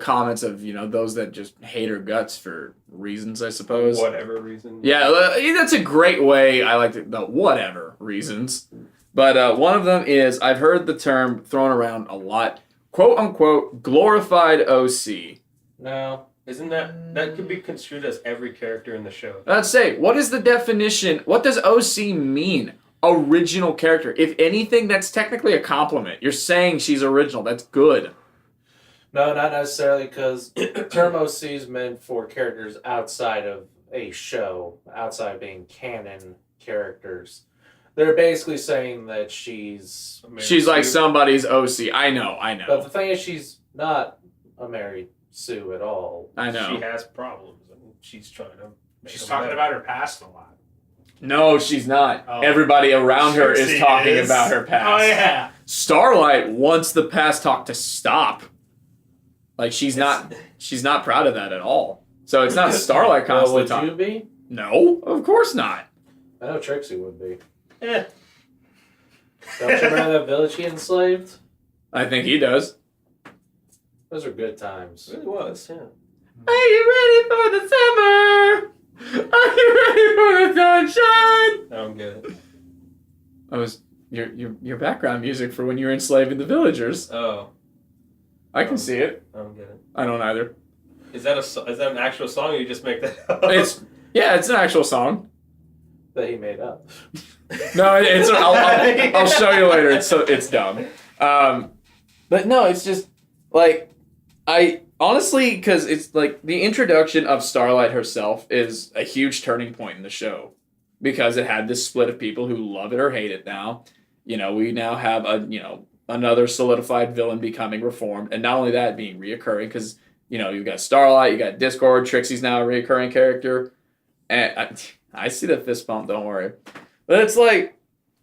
comments of those that just hate her guts for reasons, I suppose. Whatever reason. Yeah, that's a great way. I like the whatever reasons. But one of them is I've heard the term thrown around a lot, quote unquote, glorified OC. No. Isn't that could be construed as every character in the show? Let's say, what is the definition? What does OC mean? Original character. If anything, that's technically a compliment. You're saying she's original. That's good. No, not necessarily, because term OC is meant for characters outside of a show, outside of being canon characters. They're basically saying that she's... She's like somebody's OC. I know. But the thing is, she's not a married Sue at all. I know. She has problems, and she's trying to. She's talking about her past a lot. No, she's not. Oh. Everybody around her is Trixie talking is. about her past. Oh yeah. Starlight wants the past talk to stop. Like she's not proud of that at all. So it's not Starlight Well, constantly would talking. you be? No, of course not. I know Trixie would be. Eh. Don't you remember that village he enslaved? I think he does. Those are good times. It really was, yeah. Are you ready for the summer? Are you ready for the sunshine? I don't get it. That was your background music for when you were enslaving the villagers. Oh, I can see it. I don't get it. I don't either. Is that an actual song, or you just make that up? It's an actual song. That he made up. No, it's. I'll show you later. It's dumb. But no, it's just like I honestly because it's like the introduction of Starlight herself is a huge turning point in the show because it had this split of people who love it or hate it. Now, we now have another solidified villain becoming reformed, and not only that being reoccurring because you've got Starlight, you got Discord, Trixie's now a reoccurring character, and I see the fist bump. Don't worry, but it's like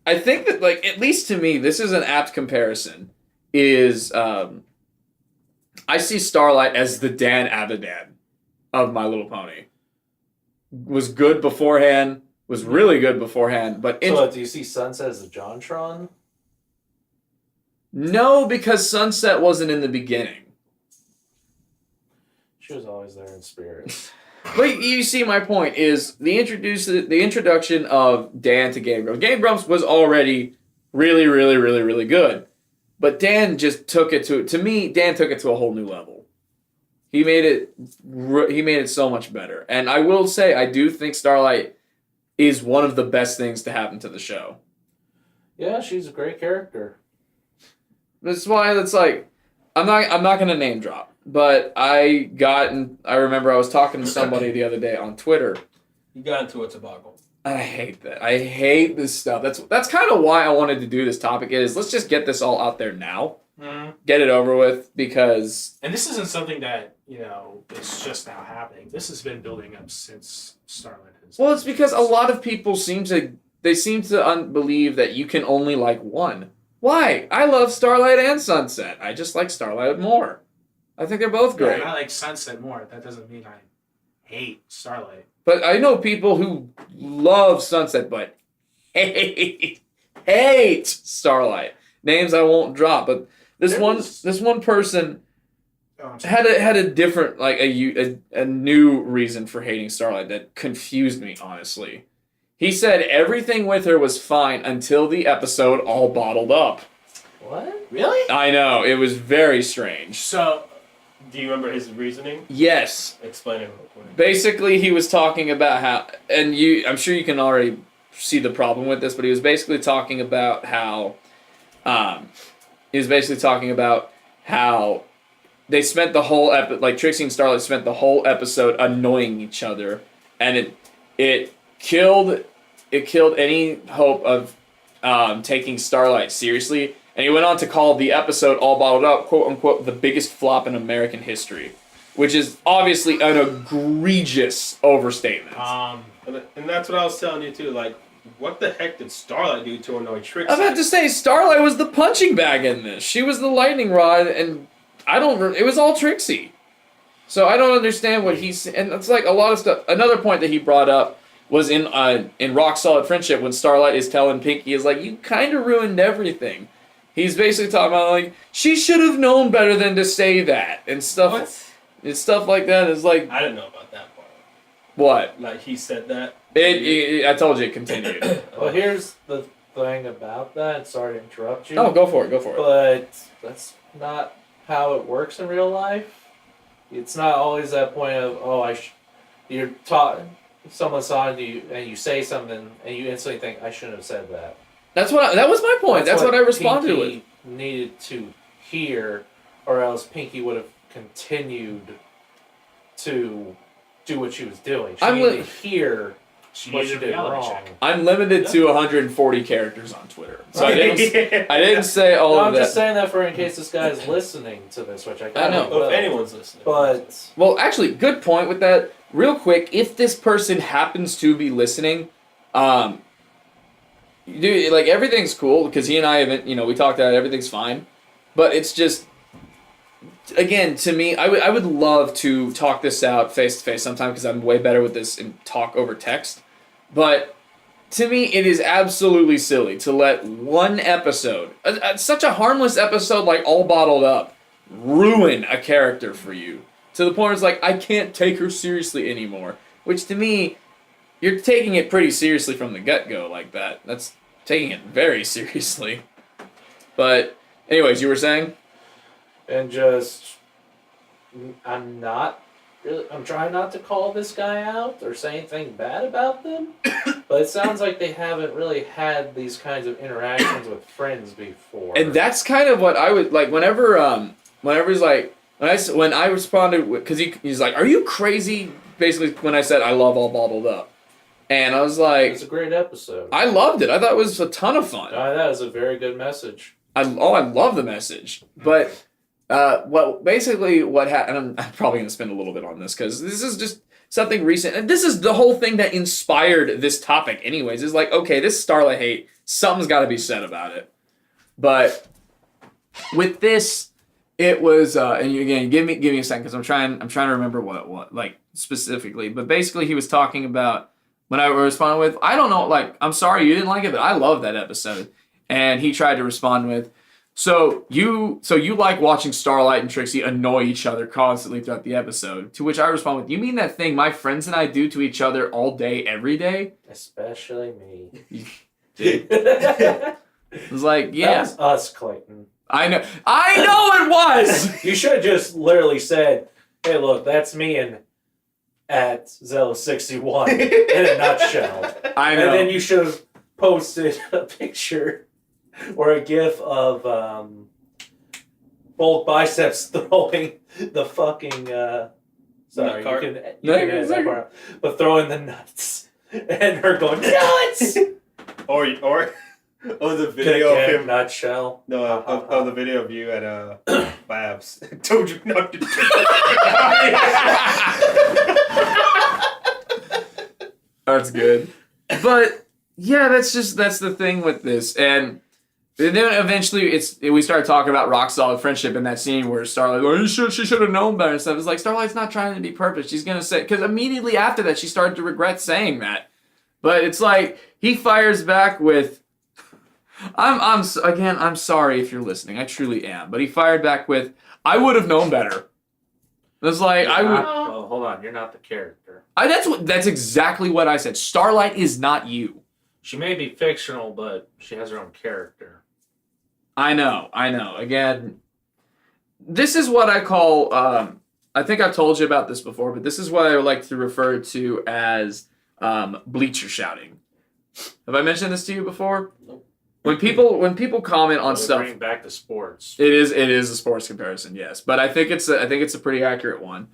I think that, like, at least to me, this is an apt comparison. Is I see Starlight as the Dan Avidan of My Little Pony. Was good beforehand, was really good beforehand, but So do you see Sunset as a JonTron? no, because Sunset wasn't in the beginning. She was always there in spirit. But you see, my point is the introduction of Dan to Game Grumps. Game Grumps was already really, really, really, really good, but Dan just took it to me. Dan took it to a whole new level. He made it so much better. And I will say, I do think Starlight is one of the best things to happen to the show. Yeah, she's a great character. That's why it's like I'm not gonna name drop. But I remember I was talking to somebody the other day on Twitter. You got into a toboggle. I hate that. I hate this stuff. That's kind of why I wanted to do this topic is let's just get this all out there now. Mm-hmm. Get it over with because... And this isn't something that, is just now happening. This has been building up since Starlight has... Well, it's because a lot of people seem to believe that you can only like one. Why? I love Starlight and Sunset. I just like Starlight more. I think they're both great. Yeah, I like Sunset more. That doesn't mean I hate Starlight. But I know people who love Sunset but hate Starlight. Names I won't drop, but this one person had a different, like a new reason for hating Starlight that confused me, honestly. He said everything with her was fine until the episode All Bottled Up. What? Really? I know, it was very strange. So... Do you remember his reasoning? Yes. Explain it real quick. Basically, he was talking about how, and I'm sure you can already see the problem with this, but he was basically talking about how, they spent the whole like Trixie and Starlight spent the whole episode annoying each other, and it killed any hope of taking Starlight seriously. And he went on to call the episode All Bottled Up, quote unquote, the biggest flop in American history, which is obviously an egregious overstatement. And that's what I was telling you too. Like, what the heck did Starlight do to annoy Trixie? I'm about to say Starlight was the punching bag in this. She was the lightning rod, and it was all Trixie. So I don't understand what he's, and it's like a lot of stuff. Another point that he brought up was in Rock Solid Friendship when Starlight is telling Pinky is like, you kind of ruined everything. He's basically talking about, like, she should have known better than to say that, and stuff. What? And stuff like that is like... I didn't know about that part. What? Like, he said that? I told you it continued. Well, here's the thing about that. Sorry to interrupt you. No, go for it. But that's not how it works in real life. It's not always that point of, you're talking, someone's talking to you, and you say something, and you instantly think, I shouldn't have said that. That was my point. That's what I responded Pinky with. Needed to hear, or else Pinky would have continued to do what she was doing. She needed to hear what she did wrong. I'm limited to 140 characters on Twitter, so I didn't say all of that. I'm just saying that for in case this guy is listening to this, which I know. will. If anyone's listening. But well, actually, good point with that. Real quick, if this person happens to be listening, dude, like, everything's cool, because he and I haven't, we talked about it, everything's fine. But it's just, again, to me, I would love to talk this out face-to-face sometime, because I'm way better with this and talk over text. But, to me, it is absolutely silly to let one episode, such a harmless episode like All Bottled Up, ruin a character for you. To the point where it's like, I can't take her seriously anymore. Which, to me... You're taking it pretty seriously from the get-go like that. That's taking it very seriously. But, anyways, you were saying? and just I'm trying not to call this guy out or say anything bad about them, but it sounds like they haven't really had these kinds of interactions with friends before. And that's kind of what I would like whenever he's like when I responded because he's like, "Are you crazy?" Basically, when I said I love All Bottled Up. And I was like... It's a great episode. I loved it. I thought it was a ton of fun. That is a very good message. I love the message. But, basically what happened... And I'm probably going to spend a little bit on this, because this is just something recent. And this is the whole thing that inspired this topic anyways. Is like, okay, this Starlight hate something's got to be said about it. But with this, it was, and again, give me a second because I'm trying to remember what like specifically. But basically, he was talking about when I responded with, I don't know, like, I'm sorry you didn't like it, but I love that episode. And he tried to respond with, so you like watching Starlight and Trixie annoy each other constantly throughout the episode. To which I respond with, you mean that thing my friends and I do to each other all day, every day? Especially me. It was like, yeah. That's us, Clayton. I know it was! You should have just literally said, hey, look, that's me and at Zello61 in a nutshell. I know. And then you should have posted a picture or a gif of both biceps throwing the fucking sorry, you can edit that part out, but throwing the nuts and her going nuts. or the video of him. Nutshell. No, of the video of you at Babs. Told you not to do That's good. But yeah, that's the thing with this. And then eventually we started talking about rock solid friendship in that scene where Starlight, she should have known better and stuff. It's like Starlight's not trying to be perfect. She's gonna say, because immediately after that she started to regret saying that. But it's like he fires back with, I'm sorry if you're listening. I truly am. But he fired back with, I would have known better. It's like Well, hold on. You're not the character. That's exactly what I said. Starlight is not you. She may be fictional, but she has her own character. I know. Again, this is what I call, I think I've told you about this before, but this is what I would like to refer to as bleacher shouting. Have I mentioned this to you before? Nope. When people comment on stuff, Bring back to sports. it is a sports comparison, yes, but I think it's a pretty accurate one,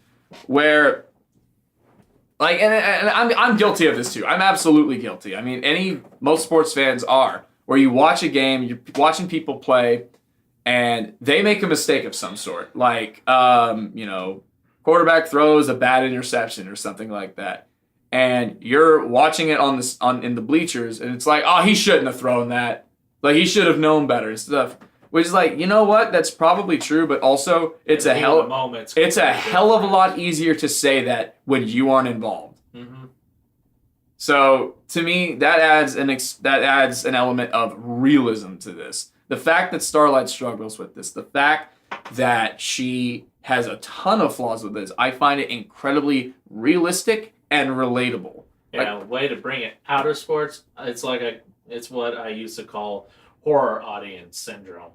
where, like, and I'm guilty of this too. I'm absolutely guilty. I mean, most sports fans are, where you watch a game, you're watching people play, and they make a mistake of some sort, like quarterback throws a bad interception or something like that. And you're watching it in the bleachers, and it's like, oh, he shouldn't have thrown that. Like, he should have known better and stuff. Which is like, you know what? That's probably true, but also it's a hell of a lot easier to say that when you aren't involved. Mm-hmm. So to me, that adds an element of realism to this. The fact that Starlight struggles with this, the fact that she has a ton of flaws with this, I find it incredibly realistic and relatable. Yeah, way to bring it out of sports. It's what I used to call horror audience syndrome.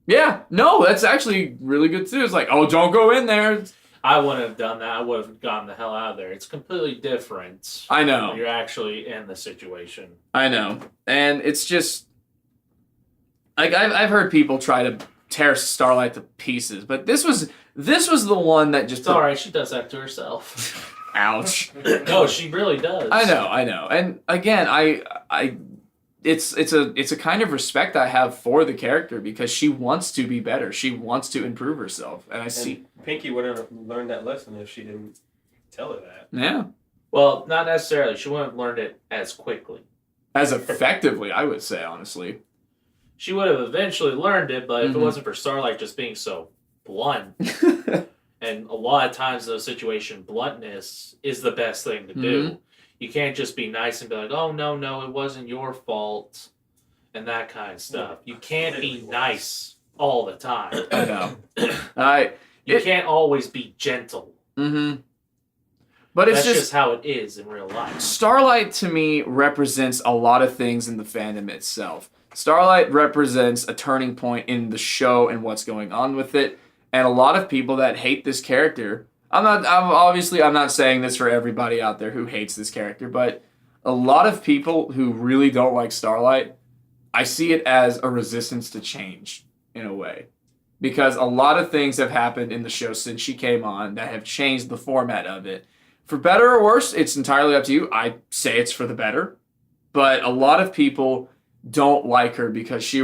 Yeah, no, that's actually really good too. It's like, oh, don't go in there. I wouldn't have done that. I would have gotten the hell out of there. It's completely different. I know. When you're actually in the situation. I know. And it's just, like, I've heard people try to tear Starlight to pieces, but this was the one that just... It's alright, she does that to herself. Ouch. No, she really does. I know. And again, it's a kind of respect I have for the character because she wants to be better. She wants to improve herself. And see Pinky wouldn't have learned that lesson if she didn't tell her that. Yeah. Well, not necessarily. She wouldn't have learned it as quickly. As effectively, I would say, honestly. She would have eventually learned it, but if it wasn't for Starlight just being so blunt, and a lot of times in those situations, bluntness is the best thing to do. You can't just be nice and be like, oh, no, it wasn't your fault, and that kind of stuff. You can't be nice all the time. I know. You can't always be gentle. Mm-hmm. But it's That's just how it is in real life. Starlight, to me, represents a lot of things in the fandom itself. Starlight represents a turning point in the show and what's going on with it. And a lot of people that hate this character, I'm not saying this for everybody out there who hates this character, but a lot of people who really don't like Starlight, I see it as a resistance to change in a way. Because a lot of things have happened in the show since she came on that have changed the format of it. For better or worse, it's entirely up to you. I say it's for the better. But a lot of people don't like her because she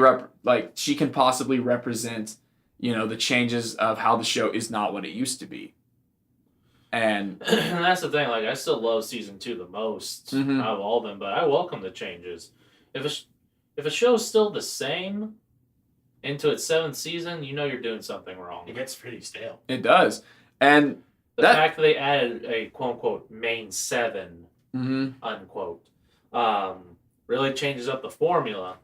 can possibly represent, the changes of how the show is not what it used to be. And that's the thing. Like, I still love season 2 the most out of all of them, but I welcome the changes. If If a show's still the same into its 7th season, you know you're doing something wrong. It gets pretty stale. It does. And The fact that they added a quote-unquote main 7, unquote, really changes up the formula.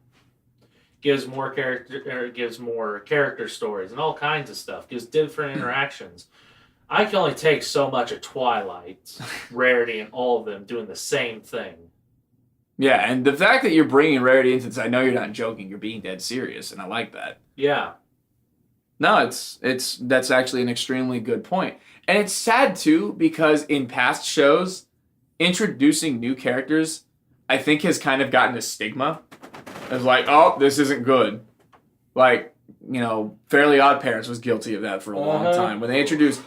Gives more character stories and all kinds of stuff. Gives different interactions. I can only take so much of Twilight, Rarity, and all of them doing the same thing. yeah, and the fact that you're bringing Rarity into this, I know you're not joking, you're being dead serious, and I like that. Yeah. No, that's actually an extremely good point. And it's sad too, because in past shows, introducing new characters, I think has kind of gotten a stigma. It's like, oh, this isn't good. Like, Fairly Odd Parents was guilty of that for a long time. When they introduced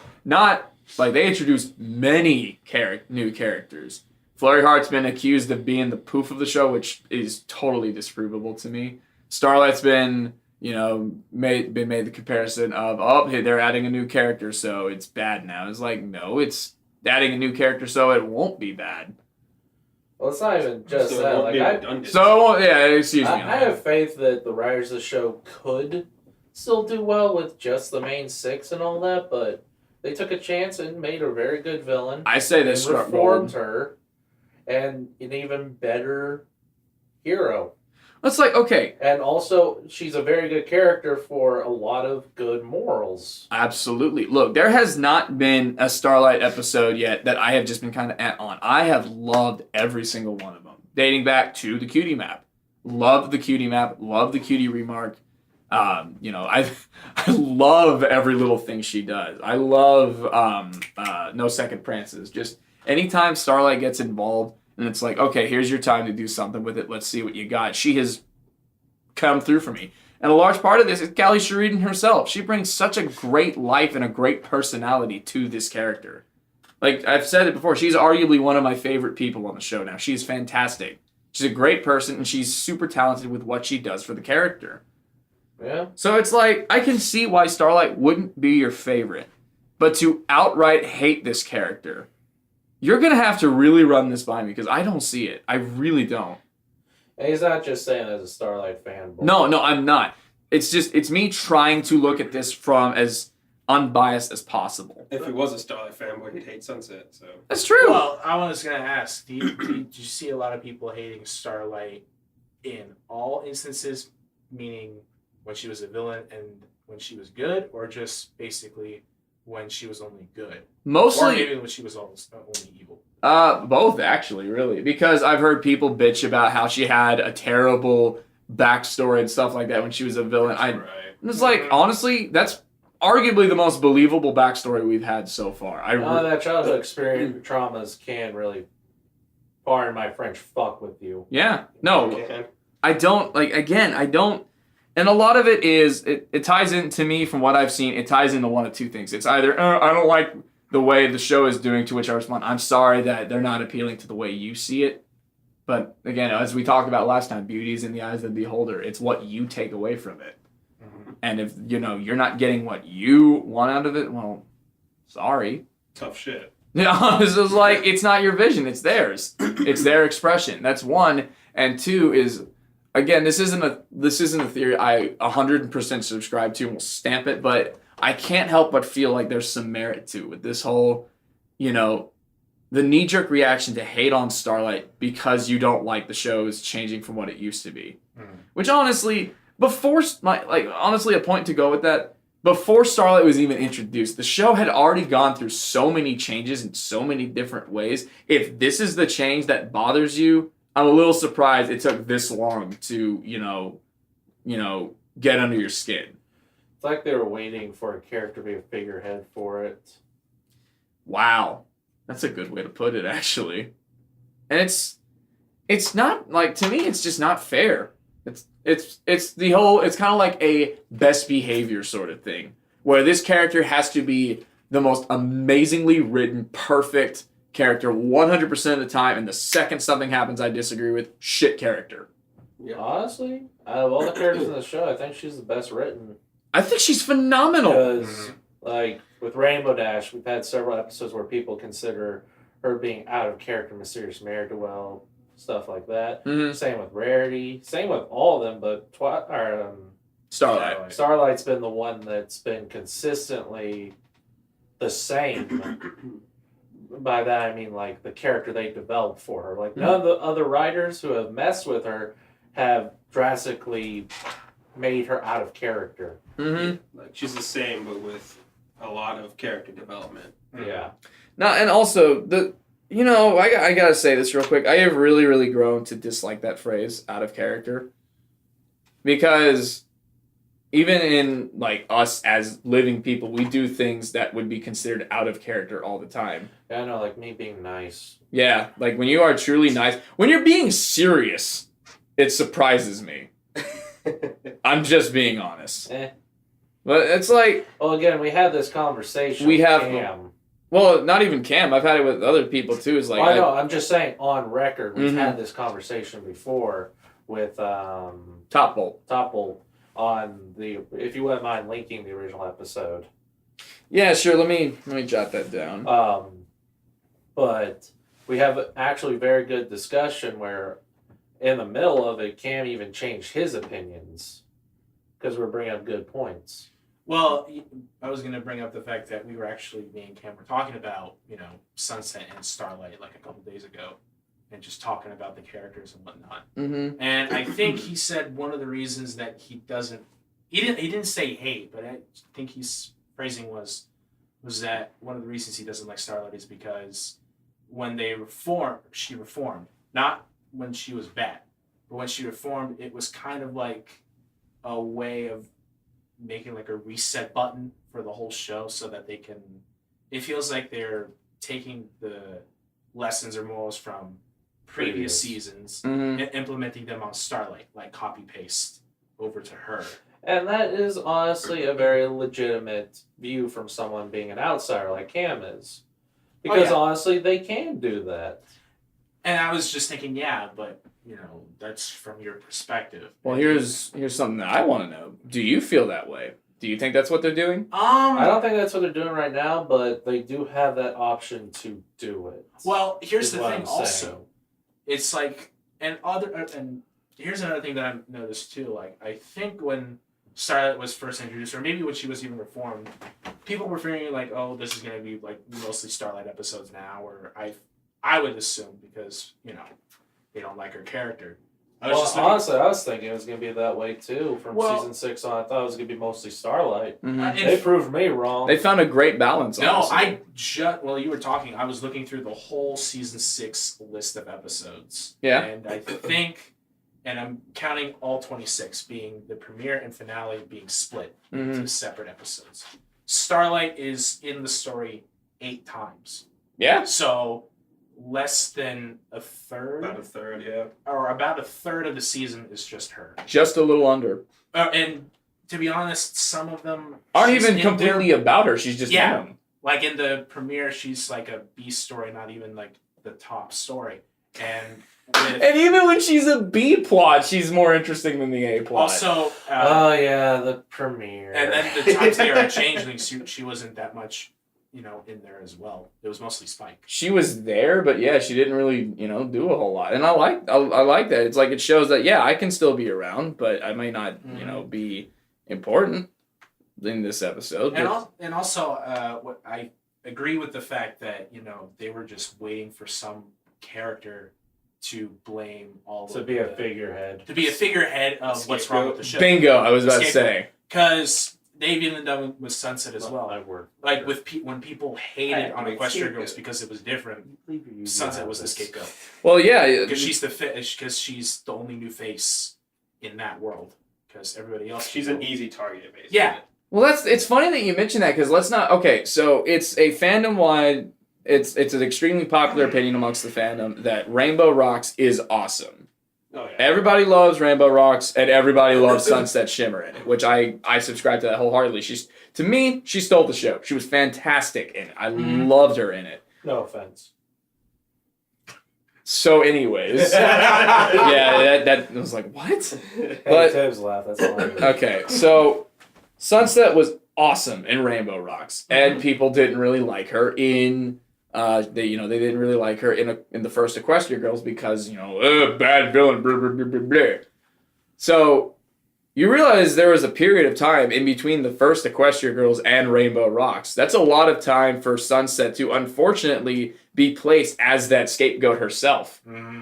many new characters. Flurry Heart's been accused of being the poof of the show, which is totally disprovable to me. Starlight's been, made the comparison of, oh, hey, they're adding a new character, so it's bad now. It's like, no, it's adding a new character, so it won't be bad. Well, it's not even just So it that. won't Like, be redundant. Excuse me. I have faith that the writers of the show could still do well with just the main 6 and all that, but they took a chance and made a very good villain. I say they and struck reformed gold. her, and an even better hero. It's like, okay, And also, she's a very good character for a lot of good morals. absolutely. Look, there has not been a Starlight episode yet that I have just been kind of on. I have loved every single one of them, dating back to the cutie map. Love the cutie map. Love the cutie remark. I love every little thing she does. I love No Second Prances. Just anytime Starlight gets involved, and it's like, okay, here's your time to do something with it. Let's see what you got. She has come through for me. And a large part of this is Callie Sheridan herself. She brings such a great life and a great personality to this character. Like, I've said it before, she's arguably one of my favorite people on the show now. She's fantastic. She's a great person, and she's super talented with what she does for the character. Yeah. So it's like, I can see why Starlight wouldn't be your favorite. But to outright hate this character, you're going to have to really run this by me, because I don't see it. I really don't. And he's not just saying as a Starlight fanboy. No, I'm not. It's me trying to look at this from as unbiased as possible. If he was a Starlight fanboy, he'd hate Sunset. So That's true. Well, I was going to ask, do you see a lot of people hating Starlight in all instances, meaning when she was a villain and when she was good, or just basically when she was only good? Or Mostly, maybe when she was only evil? both actually, really, because I've heard people bitch about how she had a terrible backstory and stuff like that when she was a villain. right. It's like, honestly, that's arguably the most believable backstory we've had so far. That childhood experience traumas can really, pardon my French, fuck with you. Yeah, no, Okay. I don't, and a lot of it is, it ties in, to me, from what I've seen, it ties into one of two things. It's either, I don't like the way the show is doing, to which I respond, I'm sorry that they're not appealing to the way you see it. But again, as we talked about last time, beauty is in the eyes of the beholder. It's what you take away from it. Mm-hmm. And if, you're not getting what you want out of it, well, sorry. Tough shit. Yeah, it's just like, it's not your vision, it's theirs. It's their expression. That's one. And two is, again, this isn't a theory I 100% subscribe to and will stamp it, but I can't help but feel like there's some merit to with this whole, the knee-jerk reaction to hate on Starlight because you don't like the show is changing from what it used to be. Which honestly, a point to go with that, before Starlight was even introduced, the show had already gone through so many changes in so many different ways. If this is the change that bothers you, I'm a little surprised it took this long to, get under your skin. It's like they were waiting for a character to be a figurehead for it. Wow. That's a good way to put it, actually. And it's not, to me, it's just not fair. It's kind of like a best behavior sort of thing, where this character has to be the most amazingly written, perfect character 100% of the time, and the second something happens I disagree with, shit character. Yeah. Honestly, out of all the characters in the show, I think she's the best written. I think she's phenomenal. Because, with Rainbow Dash, we've had several episodes where people consider her being out of character, Mysterious Ne'er-do-well. stuff like that. Mhm. Same with Rarity. Same with all of them, but Starlight. Starlight's been the one that's been consistently the same. By that I mean like the character they developed for her. Like none of the other writers who have messed with her have drastically made her out of character. Mm-hmm. Like she's the same, but with a lot of character development. Yeah. Now, and also I gotta say this real quick. I have really, really grown to dislike that phrase "out of character," because even in like us as living people, we do things that would be considered out of character all the time. Yeah, I know, like me being nice. Yeah, like when you are truly nice, when you're being serious, it surprises me. I'm just being honest. But it's like, Well, again, we had this conversation. We with have- Cam. well, not even Cam. I've had it with other people too. It's like, Well, I know. I'm just saying, on record, we've Mhm. had this conversation before with Top Bolt. Topple on the. If you wouldn't mind linking the original episode. Yeah, sure. Let me jot that down. But we have actually very good discussion where, in the middle of it, Cam even changed his opinions because we're bringing up good points. Well, I was going to bring up the fact that we were actually, me and Cam were talking about, Sunset and Starlight like a couple days ago, and just talking about the characters and whatnot. Mm-hmm. And I think he said one of the reasons that he didn't say hate, but I think his phrasing was that one of the reasons he doesn't like Starlight is because when she reformed, not when she was bad, but when she reformed, it was kind of like a way of making like a reset button for the whole show so that it feels like they're taking the lessons or morals from previous seasons Mm-hmm. and implementing them on Starlight, like copy paste over to her. And that is honestly a very legitimate view from someone being an outsider like Cam is. Because honestly, they can do that. And I was just thinking, yeah, but that's from your perspective. Well, here's something that I want to know. Do you feel that way? Do you think that's what they're doing? I don't think that's what they're doing right now, but they do have that option to do it. Well, here's is the what thing I'm also. saying. It's like and here's another thing that I've noticed too. Like I think when Starlight was first introduced, or maybe when she was even reformed, people were figuring like, oh, this is gonna be like mostly Starlight episodes now, or I would assume because they don't like her character. Honestly, I was thinking it was going to be that way too. From Well- season 6 on, I thought it was going to be mostly Starlight. Mhm. They proved me wrong. They found a great balance. No, honestly. while you were talking, I was looking through the whole season 6 list of episodes. Yeah. And I think, and I'm counting all 26 being the premiere and finale being split Mhm. into separate episodes. Starlight is in the story 8 times. Yeah. So less than a third, About a third, yeah. or about a third of the season is just her. Just a little under. And to be honest, some of them Aren't she's even in completely about her. She's just Yeah. them. like in the premiere, she's like a B story, not even like the top story. And with, And even when she's a B plot, she's more interesting than the A plot. also, Oh, yeah, the premiere. and then the times they are changelings, she wasn't that much, in there as well. It was mostly Spike. she was there, but yeah, she didn't really, do a whole lot. And I like that. It's like it shows that I can still be around, but I may not, be important in this episode. And also, what I agree with the fact that they were just waiting for some character to blame all to of be a the- figurahead. to be a figurehead of what's wrong with the show. Bingo, I was about to Scapegoat. say. Because they've even done with Sunset as well. My word. Like with when people hated on Make Equestria scapegoat. Girls because it was different, Leave your user Sunset out was of the this. scapegoat Well, yeah. because she's the only new face in that world because everybody else. She's an easy target, basically. Yeah. Well, it's funny that you mention that because let's not. Okay, so it's a fandom wide. It's an extremely popular opinion amongst the fandom that Rainbow Rocks is awesome. Oh, yeah. Everybody loves Rainbow Rocks and everybody loves Sunset Shimmer in it, which I subscribe to that wholeheartedly. To me, she stole the show. She was fantastic in it. I loved her in it. No offense. So, anyways, yeah, that was like what? Hey, But- Tibbs laugh. That's all. Okay, so Sunset was awesome in Rainbow Rocks, and people didn't really like her in They didn't really like her in the first Equestria Girls because bad villain, blah, blah, blah, blah, blah. So you realize there was a period of time in between the first Equestria Girls and Rainbow Rocks. That's a lot of time for Sunset to unfortunately be placed as that scapegoat herself. Mm-hmm.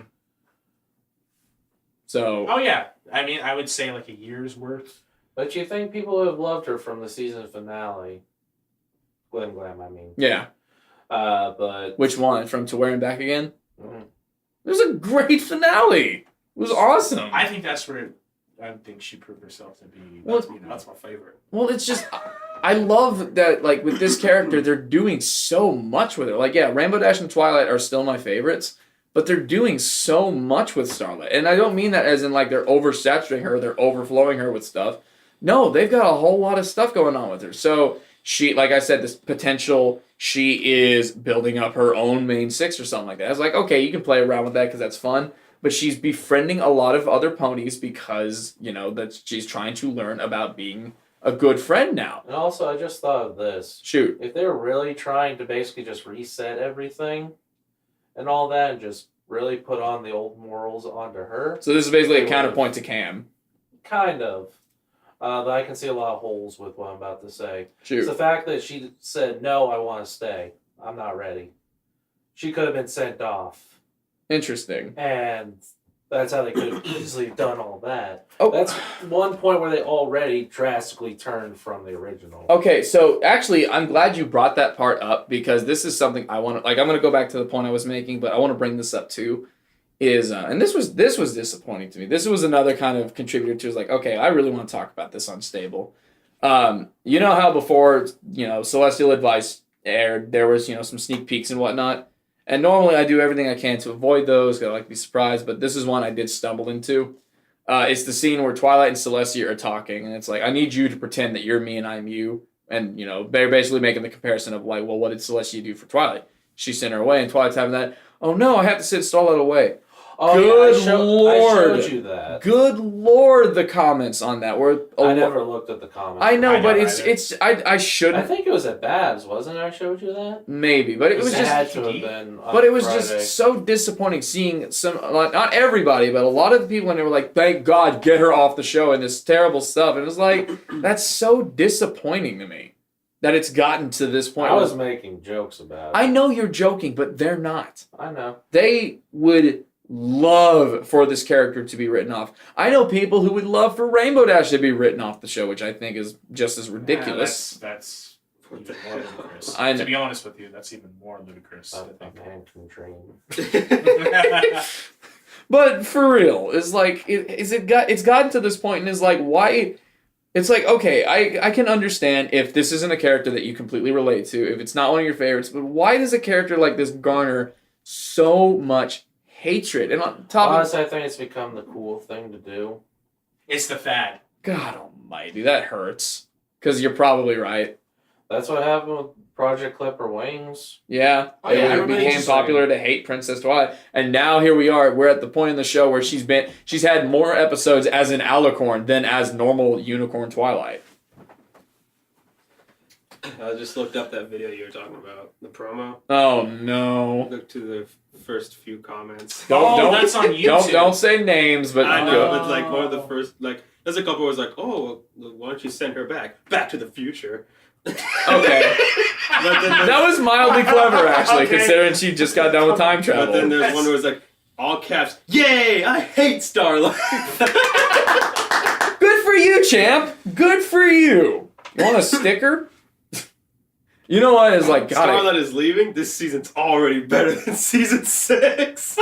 So. Oh yeah, I mean, I would say like a year's worth. But you think people would have loved her from the season finale? Glam, I mean. Yeah. But Which one? From To Where and Back Again? Mhm. It was a great finale. It was awesome. I think that's where I think she proved herself to be. That's my favorite. Well, it's just I love that like with this character they're doing so much with her. Like yeah, Rainbow Dash and Twilight are still my favorites, but they're doing so much with Starlight. And I don't mean that as in like they're oversaturating her, they're overflowing her with stuff. No, they've got a whole lot of stuff going on with her. So she, like I said, this potential, she is building up her own main six or something like that. I was like, okay, you can play around with that because that's fun. But she's befriending a lot of other ponies because, that she's trying to learn about being a good friend now. And also, I just thought of this. Shoot. If they're really trying to basically just reset everything and all that and just really put on the old morals onto her. So this is basically a counterpoint to Cam. Kind of. But I can see a lot of holes with what I'm about to say. Shoot. It's the fact that she said, no, I want to stay. I'm not ready. She could have been sent off. Interesting. And that's how they could have easily done all that. Oh. That's one point where they already drastically turned from the original. Okay, so actually, I'm glad you brought that part up because this is something I want to, I'm going to go back to the point I was making, but I want to bring this up too. And this was disappointing to me. This was another kind of contributor to, like, okay, I really want to talk about this Unstable. You know how before, Celestial Advice aired, there was, some sneak peeks and whatnot. And normally I do everything I can to avoid those, because I like to be surprised, but this is one I did stumble into. It's the scene where Twilight and Celestia are talking, and it's like, I need you to pretend that you're me and I'm you. And, they're basically making the comparison of, like, well, what did Celestia do for Twilight? She sent her away, and Twilight's having that, oh no, I have to send Starlight away. Oh, Good yeah, Lord. I showed you that. Good Lord, the comments on that were. I never looked at the comments. I know, I but don't I shouldn't. I think it was at Babs, wasn't it? I showed you that. Maybe, but it was It had just. to have been. On But it was Friday. just so disappointing seeing not everybody, but a lot of the people, and they were like, "Thank God, get her off the show," and this terrible stuff. And it was like, that's so disappointing to me that it's gotten to this point. I was making jokes about it. I know you're joking, but they're not. I know. They would love for this character to be written off. I know people who would love for Rainbow Dash to be written off the show, which I think is just as ridiculous. That's even more ludicrous. I know. To be honest with you, that's even more ludicrous. A man can dream. But for real, it's like it's gotten to this point and is like, why? It's like, okay, I can understand if this isn't a character that you completely relate to, if it's not one of your favorites, but why does a character like this garner so much hatred? And on top Honestly, I think it's become the cool thing to do. It's the fad. God almighty, that hurts. Because you're probably right. That's what happened with Project Clipper Wings. Yeah, Oh, yeah, it everybody's became just popular to hate Princess Twilight, and now here we are. We're at the point in the show where she's had more episodes as an Alicorn than as normal Unicorn Twilight. I just looked up that video you were talking about, the promo. Oh no! Look to the first few comments. That's on YouTube. Don't say names, but I know, go. but like one of the first, like, there's a couple who was like, oh, why don't you send her back to the future? Okay. But then That was mildly clever, actually, Okay. considering she just got done with time travel. But then there's one who was like, all caps, yay, I hate Starlight. Good for you, champ. Good for you. You want a sticker? You know what? It's like, God, Starlight is leaving. This season's already better than season 6.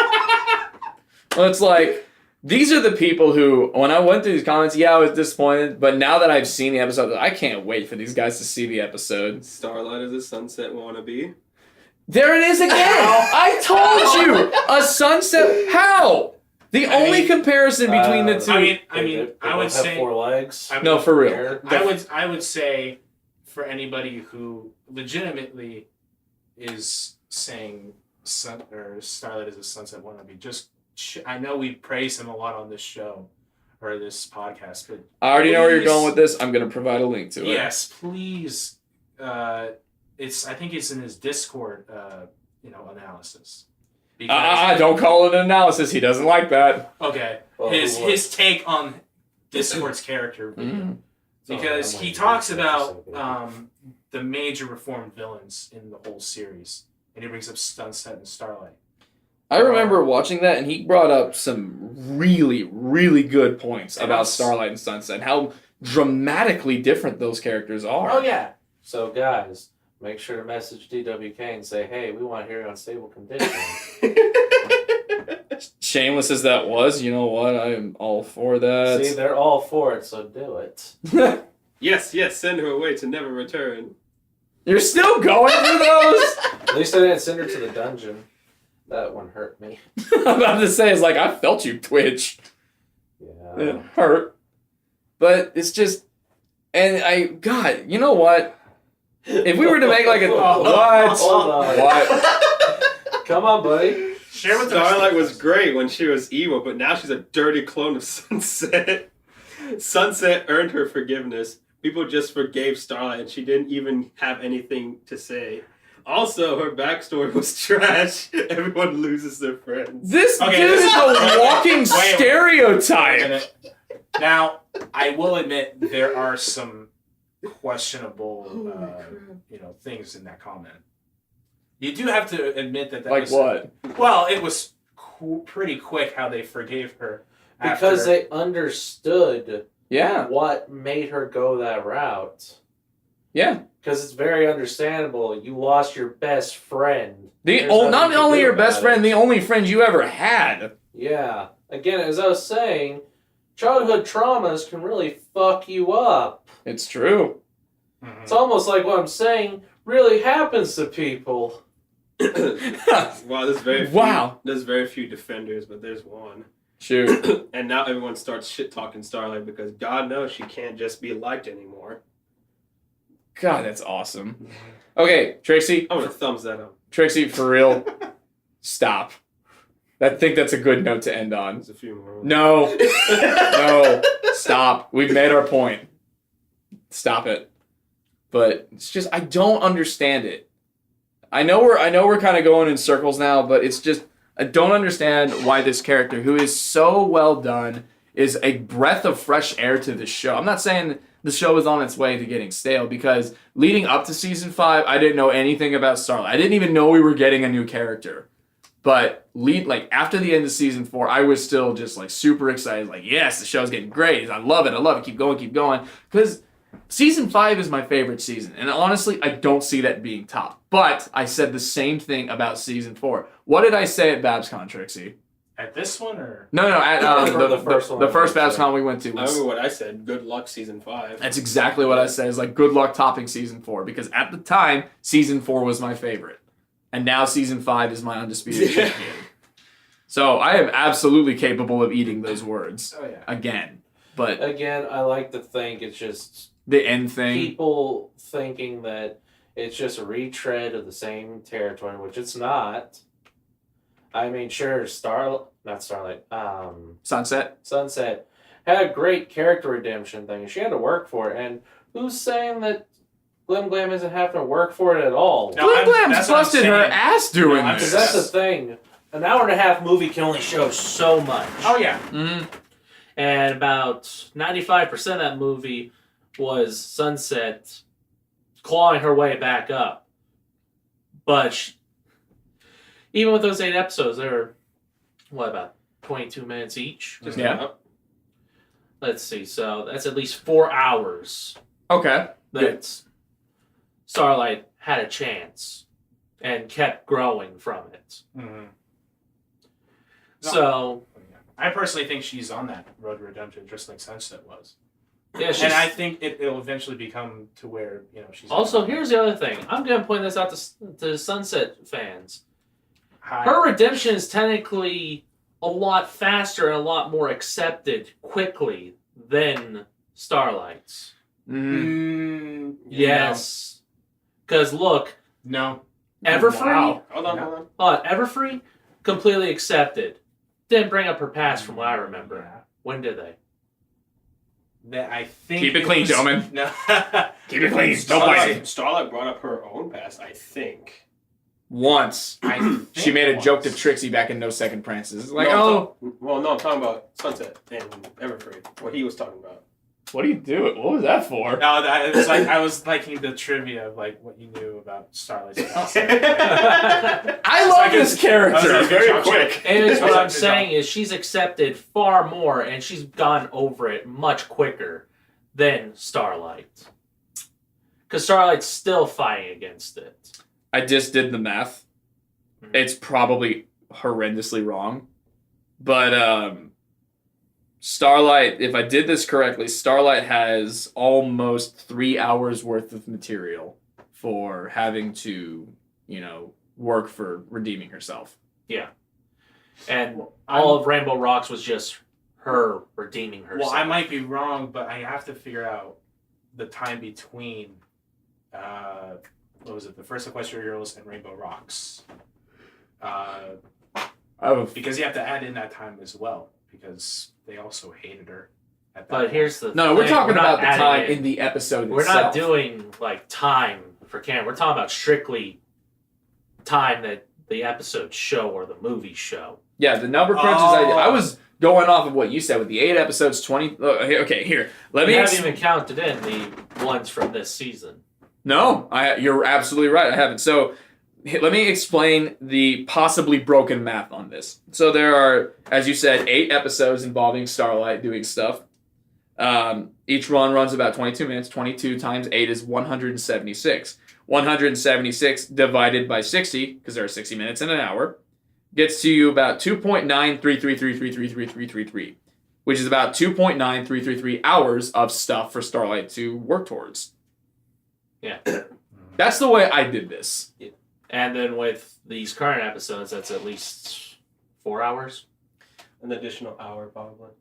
well, it's like, these are the people who, when I went through these comments, yeah, I was disappointed, but now that I've seen the episode, I can't wait for these guys to see the episode. Starlight is a sunset wannabe. There it is again! I told you! A sunset... How? The only comparison between the two... I would say have 4 legs. No, for real. I would say for anybody who legitimately is saying Starlight is a sunset wannabe, just I know we praise him a lot on this show or this podcast, but I already know where you're going with this. I'm going to provide a link to it. yes, please. I think it's in his Discord. analysis. Don't call it an analysis. He doesn't like that. Okay, Well, his take on Discord's character video. Because he talks about the major reformed villains in the whole series, and he brings up Sunset and Starlight. I remember watching that, and he brought up some really, really good points about Starlight and Sunset, and how dramatically different those characters are. Oh yeah. So guys, make sure to message DWK and say, hey, we want to hear you on Stable Condition. Shameless as that was, you know what? I am all for that. See, they're all for it, so do it. Yes, send her away to never return. You're still going through those? At least I didn't send her to the dungeon. That one hurt me. I'm about to say, it's like, I felt you twitch. Yeah. It hurt. But it's just, and God, you know what? If we were to make like a, what? Hold on. What? Come on, buddy. Share with Starlight was great when she was evil, but now she's a dirty clone of Sunset. Sunset earned her forgiveness. People just forgave Starlight, and she didn't even have anything to say. Also, her backstory was trash. Everyone loses their friends. This Okay, dude this is is- a walking wait. stereotype. Now, I will admit there are some questionable, things in that comment. You do have to admit that Like was, what? Well, it was pretty quick how they forgave her. Because after- they understood Yeah. what made her go that route. Yeah. Because it's very understandable. You lost your best friend. The There's not nothing to only do your best about it. friend, the only friend you ever had. Yeah. Again, as I was saying, childhood traumas can really fuck you up. It's true. It's almost like what I'm saying really happens to people. Wow, there's very few defenders, but there's one. Shoot. And now everyone starts shit talking Starlight because God knows she can't just be liked anymore. God, that's awesome. Okay, Trixie. I'm gonna thumbs that up. Trixie, for real, stop. I think that's a good note to end on. There's a few more. No. No. Stop. We've made our point. Stop it. But it's just, I don't understand it. I know we're kind of going in circles now, but it's just, I don't understand why this character, who is so well done, is a breath of fresh air to the show. I'm not saying the show is on its way to getting stale, because leading up to season 5, I didn't know anything about Starlight. I didn't even know we were getting a new character. But after the end of season 4, I was still just like super excited. Like, yes, the show's getting great. I love it. Keep going. Because season 5 is my favorite season. And honestly, I don't see that being topped. But I said the same thing about season 4. What did I say at BabsCon, Trixie? At this one, or? No, at The first one. the first BabsCon we went to. I remember what I said. Good luck, season 5. That's exactly what I said. It's like, good luck topping season 4. Because at the time, season 4 was my favorite. And now season 5 is my undisputed champion. So I am absolutely capable of eating those words Oh yeah. again. But Again, I like to think it's just the end thing, people thinking that it's just a retread of the same territory, which it's not. I mean, sure, Sunset had a great character redemption thing. She had to work for it, and who's saying that Glim isn't having to work for it at all? No, Glim's that's what I'm busted her saying. ass doing No, I'm this. Because that's the thing. An hour and a half movie can only show So much. Oh yeah. Mhm. And about 95% of that movie was Sunset clawing her way back up. But even with those 8 episodes, they were, about 22 minutes each? Just Yeah. about. Let's see. So that's at least 4 hours Okay. that Starlight had a chance and kept growing from it. Mm-hmm. So, I personally think she's on that road to redemption, just like Sunset was. yeah, she's... And I think it'll eventually become to where she's. Also, here's the other thing. I'm going to point this out to Sunset fans. Hi. Her redemption is technically a lot faster and a lot more accepted quickly than Starlight's. Mhm. Yes. Because look, No. Everfree, Wow. Hold on. Everfree, completely accepted. Didn't bring up her past from what I remember. Yeah. When did they? That I think. Keep it clean, was- gentlemen. No. Keep it clean. Don't bite it. Starlight brought up her own past, I think. Once. She made a joke to Trixie back in No Second Prances. Like, no, I'm talking about Sunset and Everfree. What he was talking about. What are you doing? What was that for? No, that was like I was liking the trivia of like what you knew about Starlight. I love this character. It's Very quick. And what I'm saying is she's accepted far more and she's gone over it much quicker than Starlight. Because Starlight's still fighting against it. I just did the math. It's probably horrendously wrong. But Starlight, if I did this correctly, Starlight has almost 3 hours worth of material for having to, work for redeeming herself. Yeah. And all of Rainbow Rocks was just her redeeming herself. Well, I might be wrong, but I have to figure out the time between, what was it, the first Equestria Girls and Rainbow Rocks. Because you have to add in that time as well, because they also hated her. At that But point. here's the No, we're talking about the time in in the episode We're itself. not doing like time for canon. We're talking about strictly time that the episodes show or the movies show. Yeah, the number crunches I was going off of what you said with the 8 episodes, 20... Okay, here. Let me... We haven't even counted in the ones from this season. No, you're absolutely right. I haven't. So let me explain the possibly broken math on this. So there are, as you said, 8 episodes involving Starlight doing stuff. Each one runs about 22 minutes. 22 times 8 is 176. 176 divided by 60, because there are 60 minutes in an hour, gets to you about 2.93333333333, which is about 2.9333 hours of stuff for Starlight to work towards. Yeah. That's the way I did this. And then with these current episodes, that's at least 4 hours. An additional hour, probably.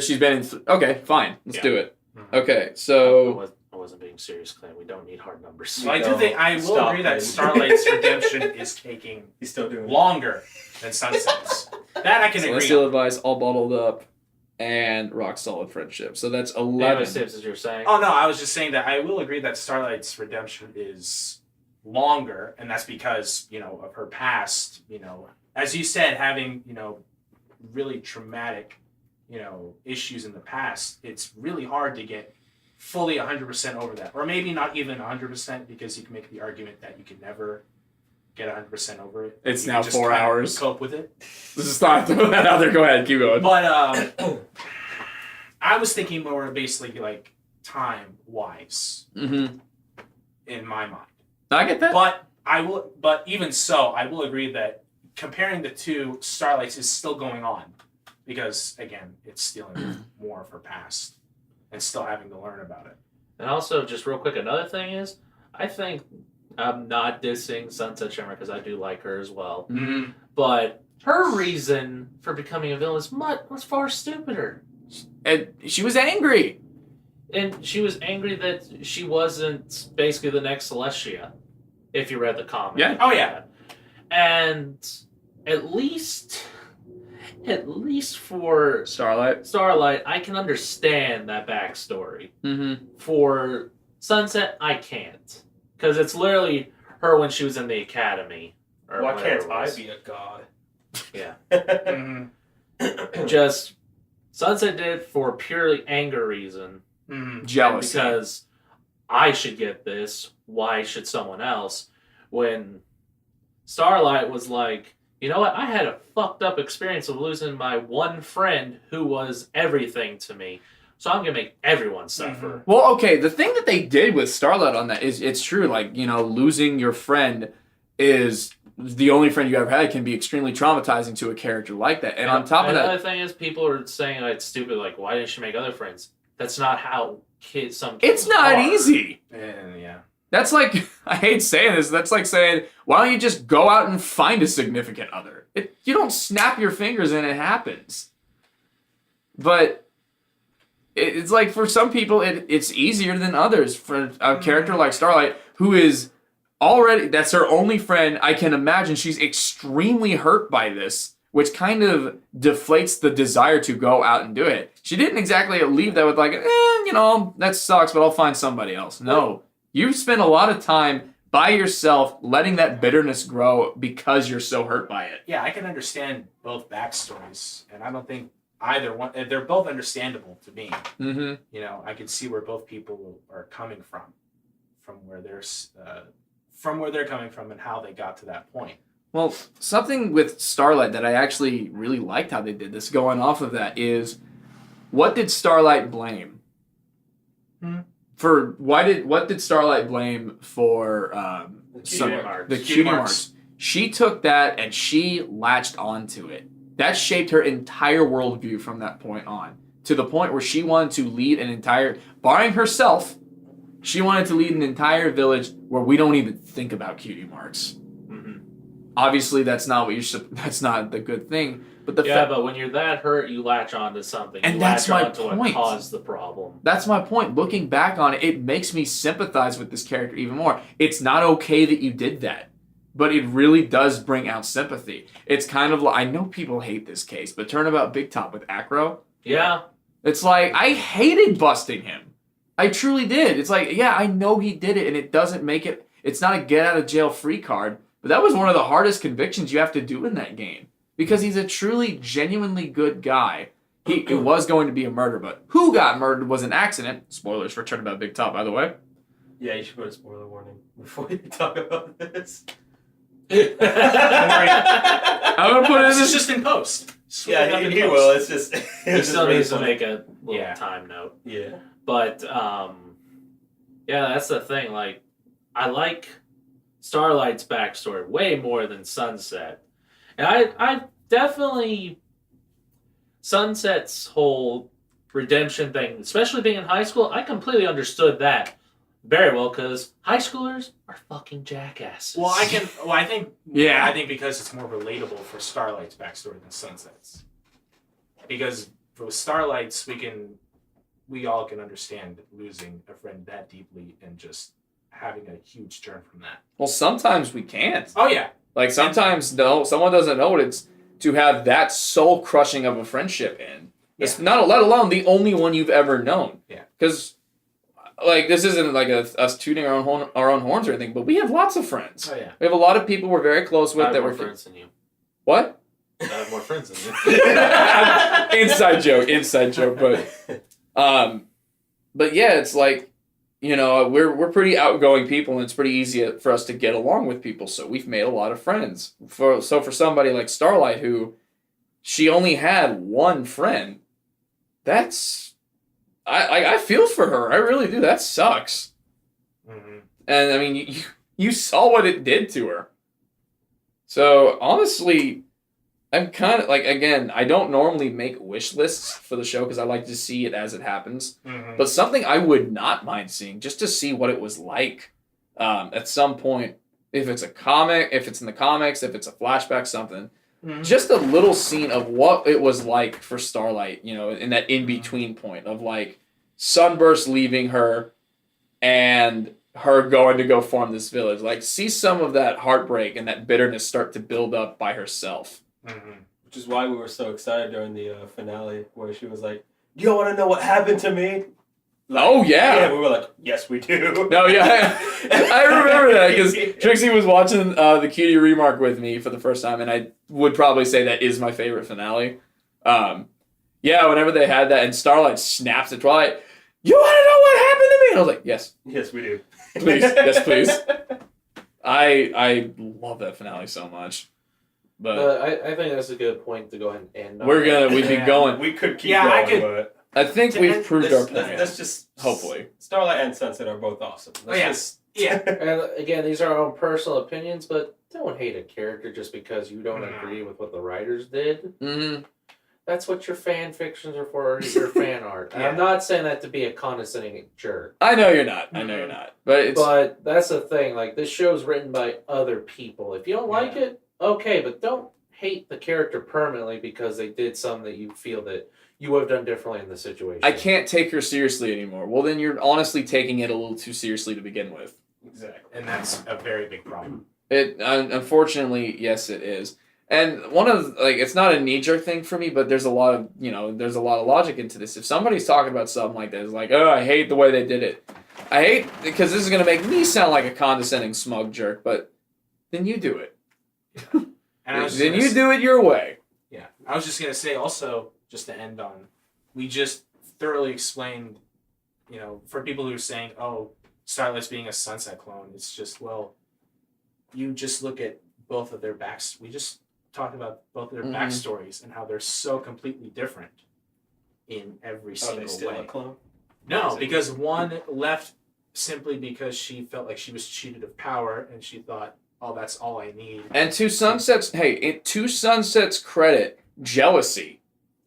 She's been in... okay, fine. Let's do it. Mhm. Okay, so... I wasn't being serious, Clan. We don't need hard numbers. So I do think I will Stop agree that it. Starlight's redemption is taking He's still doing it. longer than Sunset's. That I can agree Celestial on. Advice, All Bottled Up, and Rock Solid Friendship. So that's 11. Nevaylin, as you're saying. Oh no, I was just saying that I will agree that Starlight's redemption is longer, and that's because, of her past, as you said, having, really traumatic, issues in the past. It's really hard to get fully 100% over that. Or maybe not even 100% because you can make the argument that you can never get 100% over it. It's You now can just 4 kind of hours. cope with it. Let's just not throw that out there. Go ahead. Keep going. But I was thinking more basically like time-wise Mm-hmm. in my mind. I get that. But even so, I will agree that comparing the two, Starlight's is still going on because again, it's stealing more of her past and still having to learn about it. And also, just real quick, another thing is, I think I'm not dissing Sunset Shimmer because I do like her as well. Mm-hmm. But her reason for becoming a villain was far stupider. And she was angry. And she was angry that she wasn't basically the next Celestia, if you read the comic. Yeah. Oh, yeah. And at least for Starlight. I can understand that backstory. Mm-hmm. For Sunset, I can't. Because it's literally her when she was in the academy. Or Why whatever can't it I was. be a god? Yeah. Mm-hmm. Just, Sunset did it for purely anger reason. Mm-hmm. Jealousy. Because I should get this. Why should someone else? When Starlight was like, you know what? I had a fucked up experience of losing my one friend who was everything to me. So I'm going to make everyone suffer. Well, okay, the thing that they did with Starlight on that is it's true. Like, losing your friend is the only friend you ever had can be extremely traumatizing to a character like that. And on top of that... Another thing is people are saying it's stupid, like, why didn't she make other friends? That's not how some kids It's not are. easy. Yeah. That's like, I hate saying this, that's like saying, why don't you just go out and find a significant other? You don't snap your fingers and it happens. But it's like for some people, it's easier than others. For a character like Starlight, who is already, that's her only friend, I can imagine she's extremely hurt by this, which kind of deflates the desire to go out and do it. She didn't exactly leave that with like, that sucks, but I'll find somebody else. No. You spent a lot of time by yourself, letting that bitterness grow because you're so hurt by it. Yeah, I can understand both backstories, and I don't think either one. They're both understandable to me. Mm-hmm. You know, I can see where both people are coming from where they're coming from, and how they got to that point. Well, something with Starlight that I actually really liked how they did this, going off of that, is what did Starlight blame? What did Starlight blame for the cutie marks? She took that and she latched onto it. That shaped her entire worldview from that point on, to the point where she wanted to lead an entire, barring herself, she wanted to lead an entire village where we don't even think about cutie marks. Obviously, that's not that's not the good thing. But but when you're that hurt, you latch onto something. And you that's latch my onto point. what caused the problem. That's my point. Looking back on it, it makes me sympathize with this character even more. It's not okay that you did that, but it really does bring out sympathy. It's kind of like, I know people hate this case, but Turnabout Big Top with Acro. Yeah. It's like, I hated busting him. I truly did. It's like, yeah, I know he did it, and it doesn't make it, it's not a get out of jail free card, but that was one of the hardest convictions you have to do in that game. Because he's a truly, genuinely good guy. It was going to be a murder, but who got murdered was an accident. Spoilers for Turnabout Big Top, by the way. Yeah, you should put a spoiler warning before you talk about this. I'm gonna put it in It's just in post. Yeah, he will. It's just... He still needs to make a little time note. Yeah. But, yeah, that's the thing. Like, I like Starlight's backstory way more than Sunset. And I definitely... Sunset's whole redemption thing, especially being in high school, I completely understood that very well, because high schoolers are fucking jackasses. I think because it's more relatable for Starlight's backstory than Sunset's. Because for Starlight's, we all can understand losing a friend that deeply and just having a huge turn from that. Well, sometimes we can't. Oh yeah. Like sometimes someone doesn't know what it's to have that soul crushing of a friendship in. It's not, let alone the only one you've ever known. Yeah. Because like this isn't like us tooting our own horns or anything, but we have lots of friends. Oh yeah. We have a lot of people we're very close with I have that more we're friends than you. What? I have more friends than you. inside joke, but yeah, it's like, you know, we're pretty outgoing people, and it's pretty easy for us to get along with people, so we've made a lot of friends. For somebody like Starlight, who she only had one friend, that's I feel for her. I really do. That sucks. Mm-hmm. And I mean, you saw what it did to her. So honestly, I'm kind of like, again, I don't normally make wish lists for the show because I like to see it as it happens. Mm-hmm. But something I would not mind seeing, just to see what it was like at some point, if it's a comic, if it's in the comics, if it's a flashback, something. Mm-hmm. Just a little scene of what it was like for Starlight, you know, in that in-between point of like Sunburst leaving her and her going to go form this village. Like, see some of that heartbreak and that bitterness start to build up by herself. Mm-hmm. Which is why we were so excited during the finale, where she was like, "Do you want to know what happened to me?" Like, Oh, yeah. Yeah, we were like, "Yes, we do." No, yeah, I remember that because Trixie was watching the Cutie Remark with me for the first time, and I would probably say that is my favorite finale. Yeah, whenever they had that, and Starlight snaps at Twilight, "You want to know what happened to me?" And I was like, "Yes, Yes, we do. please, yes, please." I love that finale so much, but I think that's a good point to go ahead and end. we'd be going. We could keep Yeah, I going, could- but I think we've proved our point. let's just Hopefully. Starlight and Sunset are both awesome. Let's just Yeah. And again, these are our own personal opinions, but don't hate a character just because you don't agree with what the writers did. Mm-hmm. That's what your fan fictions are for, or your fan art. And I'm not saying that to be a condescending jerk. I know you're not. I know you're not. But But that's the thing. Like, this show's written by other people. If you don't like it, okay, but don't hate the character permanently because they did something that you feel that you would have done differently in the situation. I can't take her seriously anymore. Well, then you're honestly taking it a little too seriously to begin with. Exactly. And that's a very big problem. It unfortunately, yes, it is. And one of it's not a knee-jerk thing for me, but there's a lot of logic into this. If somebody's talking about something like that, it's like, oh, I hate the way they did it. I hate because this is gonna make me sound like a condescending smug jerk, but then you do it. And I was Then you do it your way. Yeah, I was just gonna say also, just to end on, we just thoroughly explained, for people who are saying, "Oh, Starlight's being a Sunset clone," it's just, well, you just look at both of their backs. We just talked about both of their backstories and how they're so completely different in every Are single they still way. a clone? No, because one left simply because she felt like she was cheated of power, and she thought, "Oh, that's all I need." And to Sunset's credit, jealousy.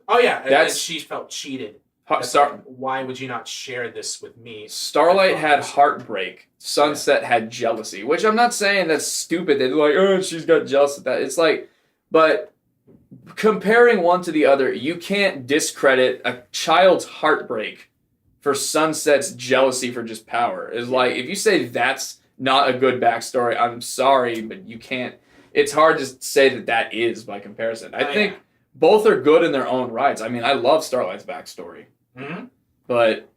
Oh yeah, and That's- she felt cheated. Ha- That's Star- like, why would you not share this with me? Starlight had heartbreak. Sunset had jealousy, which I'm not saying that's stupid. They're like, oh, she's got jealous of that. It's like, but comparing one to the other, you can't discredit a child's heartbreak for Sunset's jealousy for just power. It's like, if you say that's not a good backstory, I'm sorry, but you can't. It's hard to say that is by comparison. I think both are good in their own rights. I mean, I love Starlight's backstory. Mm-hmm. But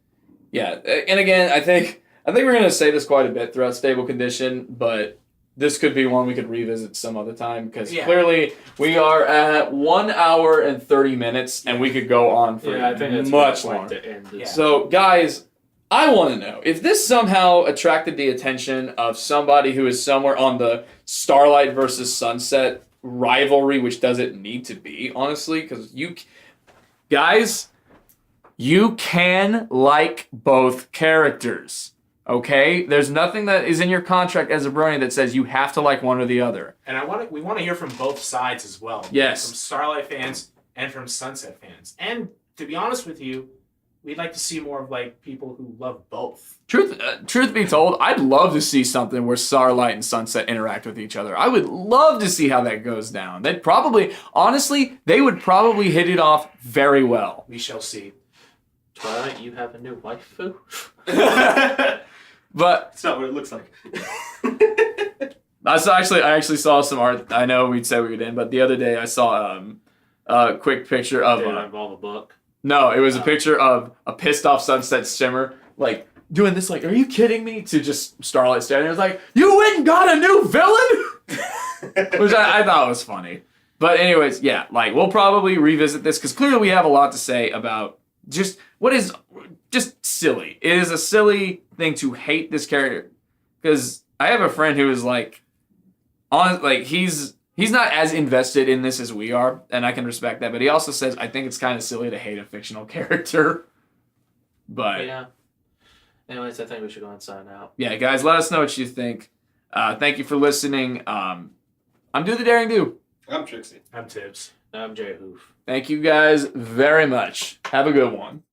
yeah, and again, I think we're gonna say this quite a bit throughout Stable Condition, but this could be one we could revisit some other time because clearly we are at 1 hour and 30 minutes, and we could go on for I think that's much a good point longer. to end this. Yeah. So, guys, I want to know if this somehow attracted the attention of somebody who is somewhere on the Starlight versus Sunset rivalry, which doesn't need to be, honestly, because guys, you can like both characters. Okay? There's nothing that is in your contract as a brony that says you have to like one or the other. And we want to hear from both sides as well. Yes. From Starlight fans and from Sunset fans. And to be honest with you, we'd like to see more of like people who love both. Truth be told, I'd love to see something where Starlight and Sunset interact with each other. I would love to see how that goes down. They would probably hit it off very well. We shall see. Twilight, you have a new waifu? But It's not what it looks like. I actually saw some art. I know we'd say we would end, but the other day I saw a quick picture of Did it involve a book? no, it was a picture of a pissed off Sunset Shimmer like doing this like, are you kidding me? To just Starlight standing there, it's like, you went and got a new villain, which I thought was funny. But anyways, yeah, like we'll probably revisit this because clearly we have a lot to say about just what is just silly. It is a silly thing to hate this character because I have a friend who is like, he's not as invested in this as we are, and I can respect that. But he also says I think it's kind of silly to hate a fictional character. But Yeah. Anyways, I think we should go and sign out. yeah, guys, let us know what you think. Thank you for listening. I'm Do the Daring Do. I'm Trixie. I'm Tibbs. I'm JWhoof. Thank you guys very much. Have a good one.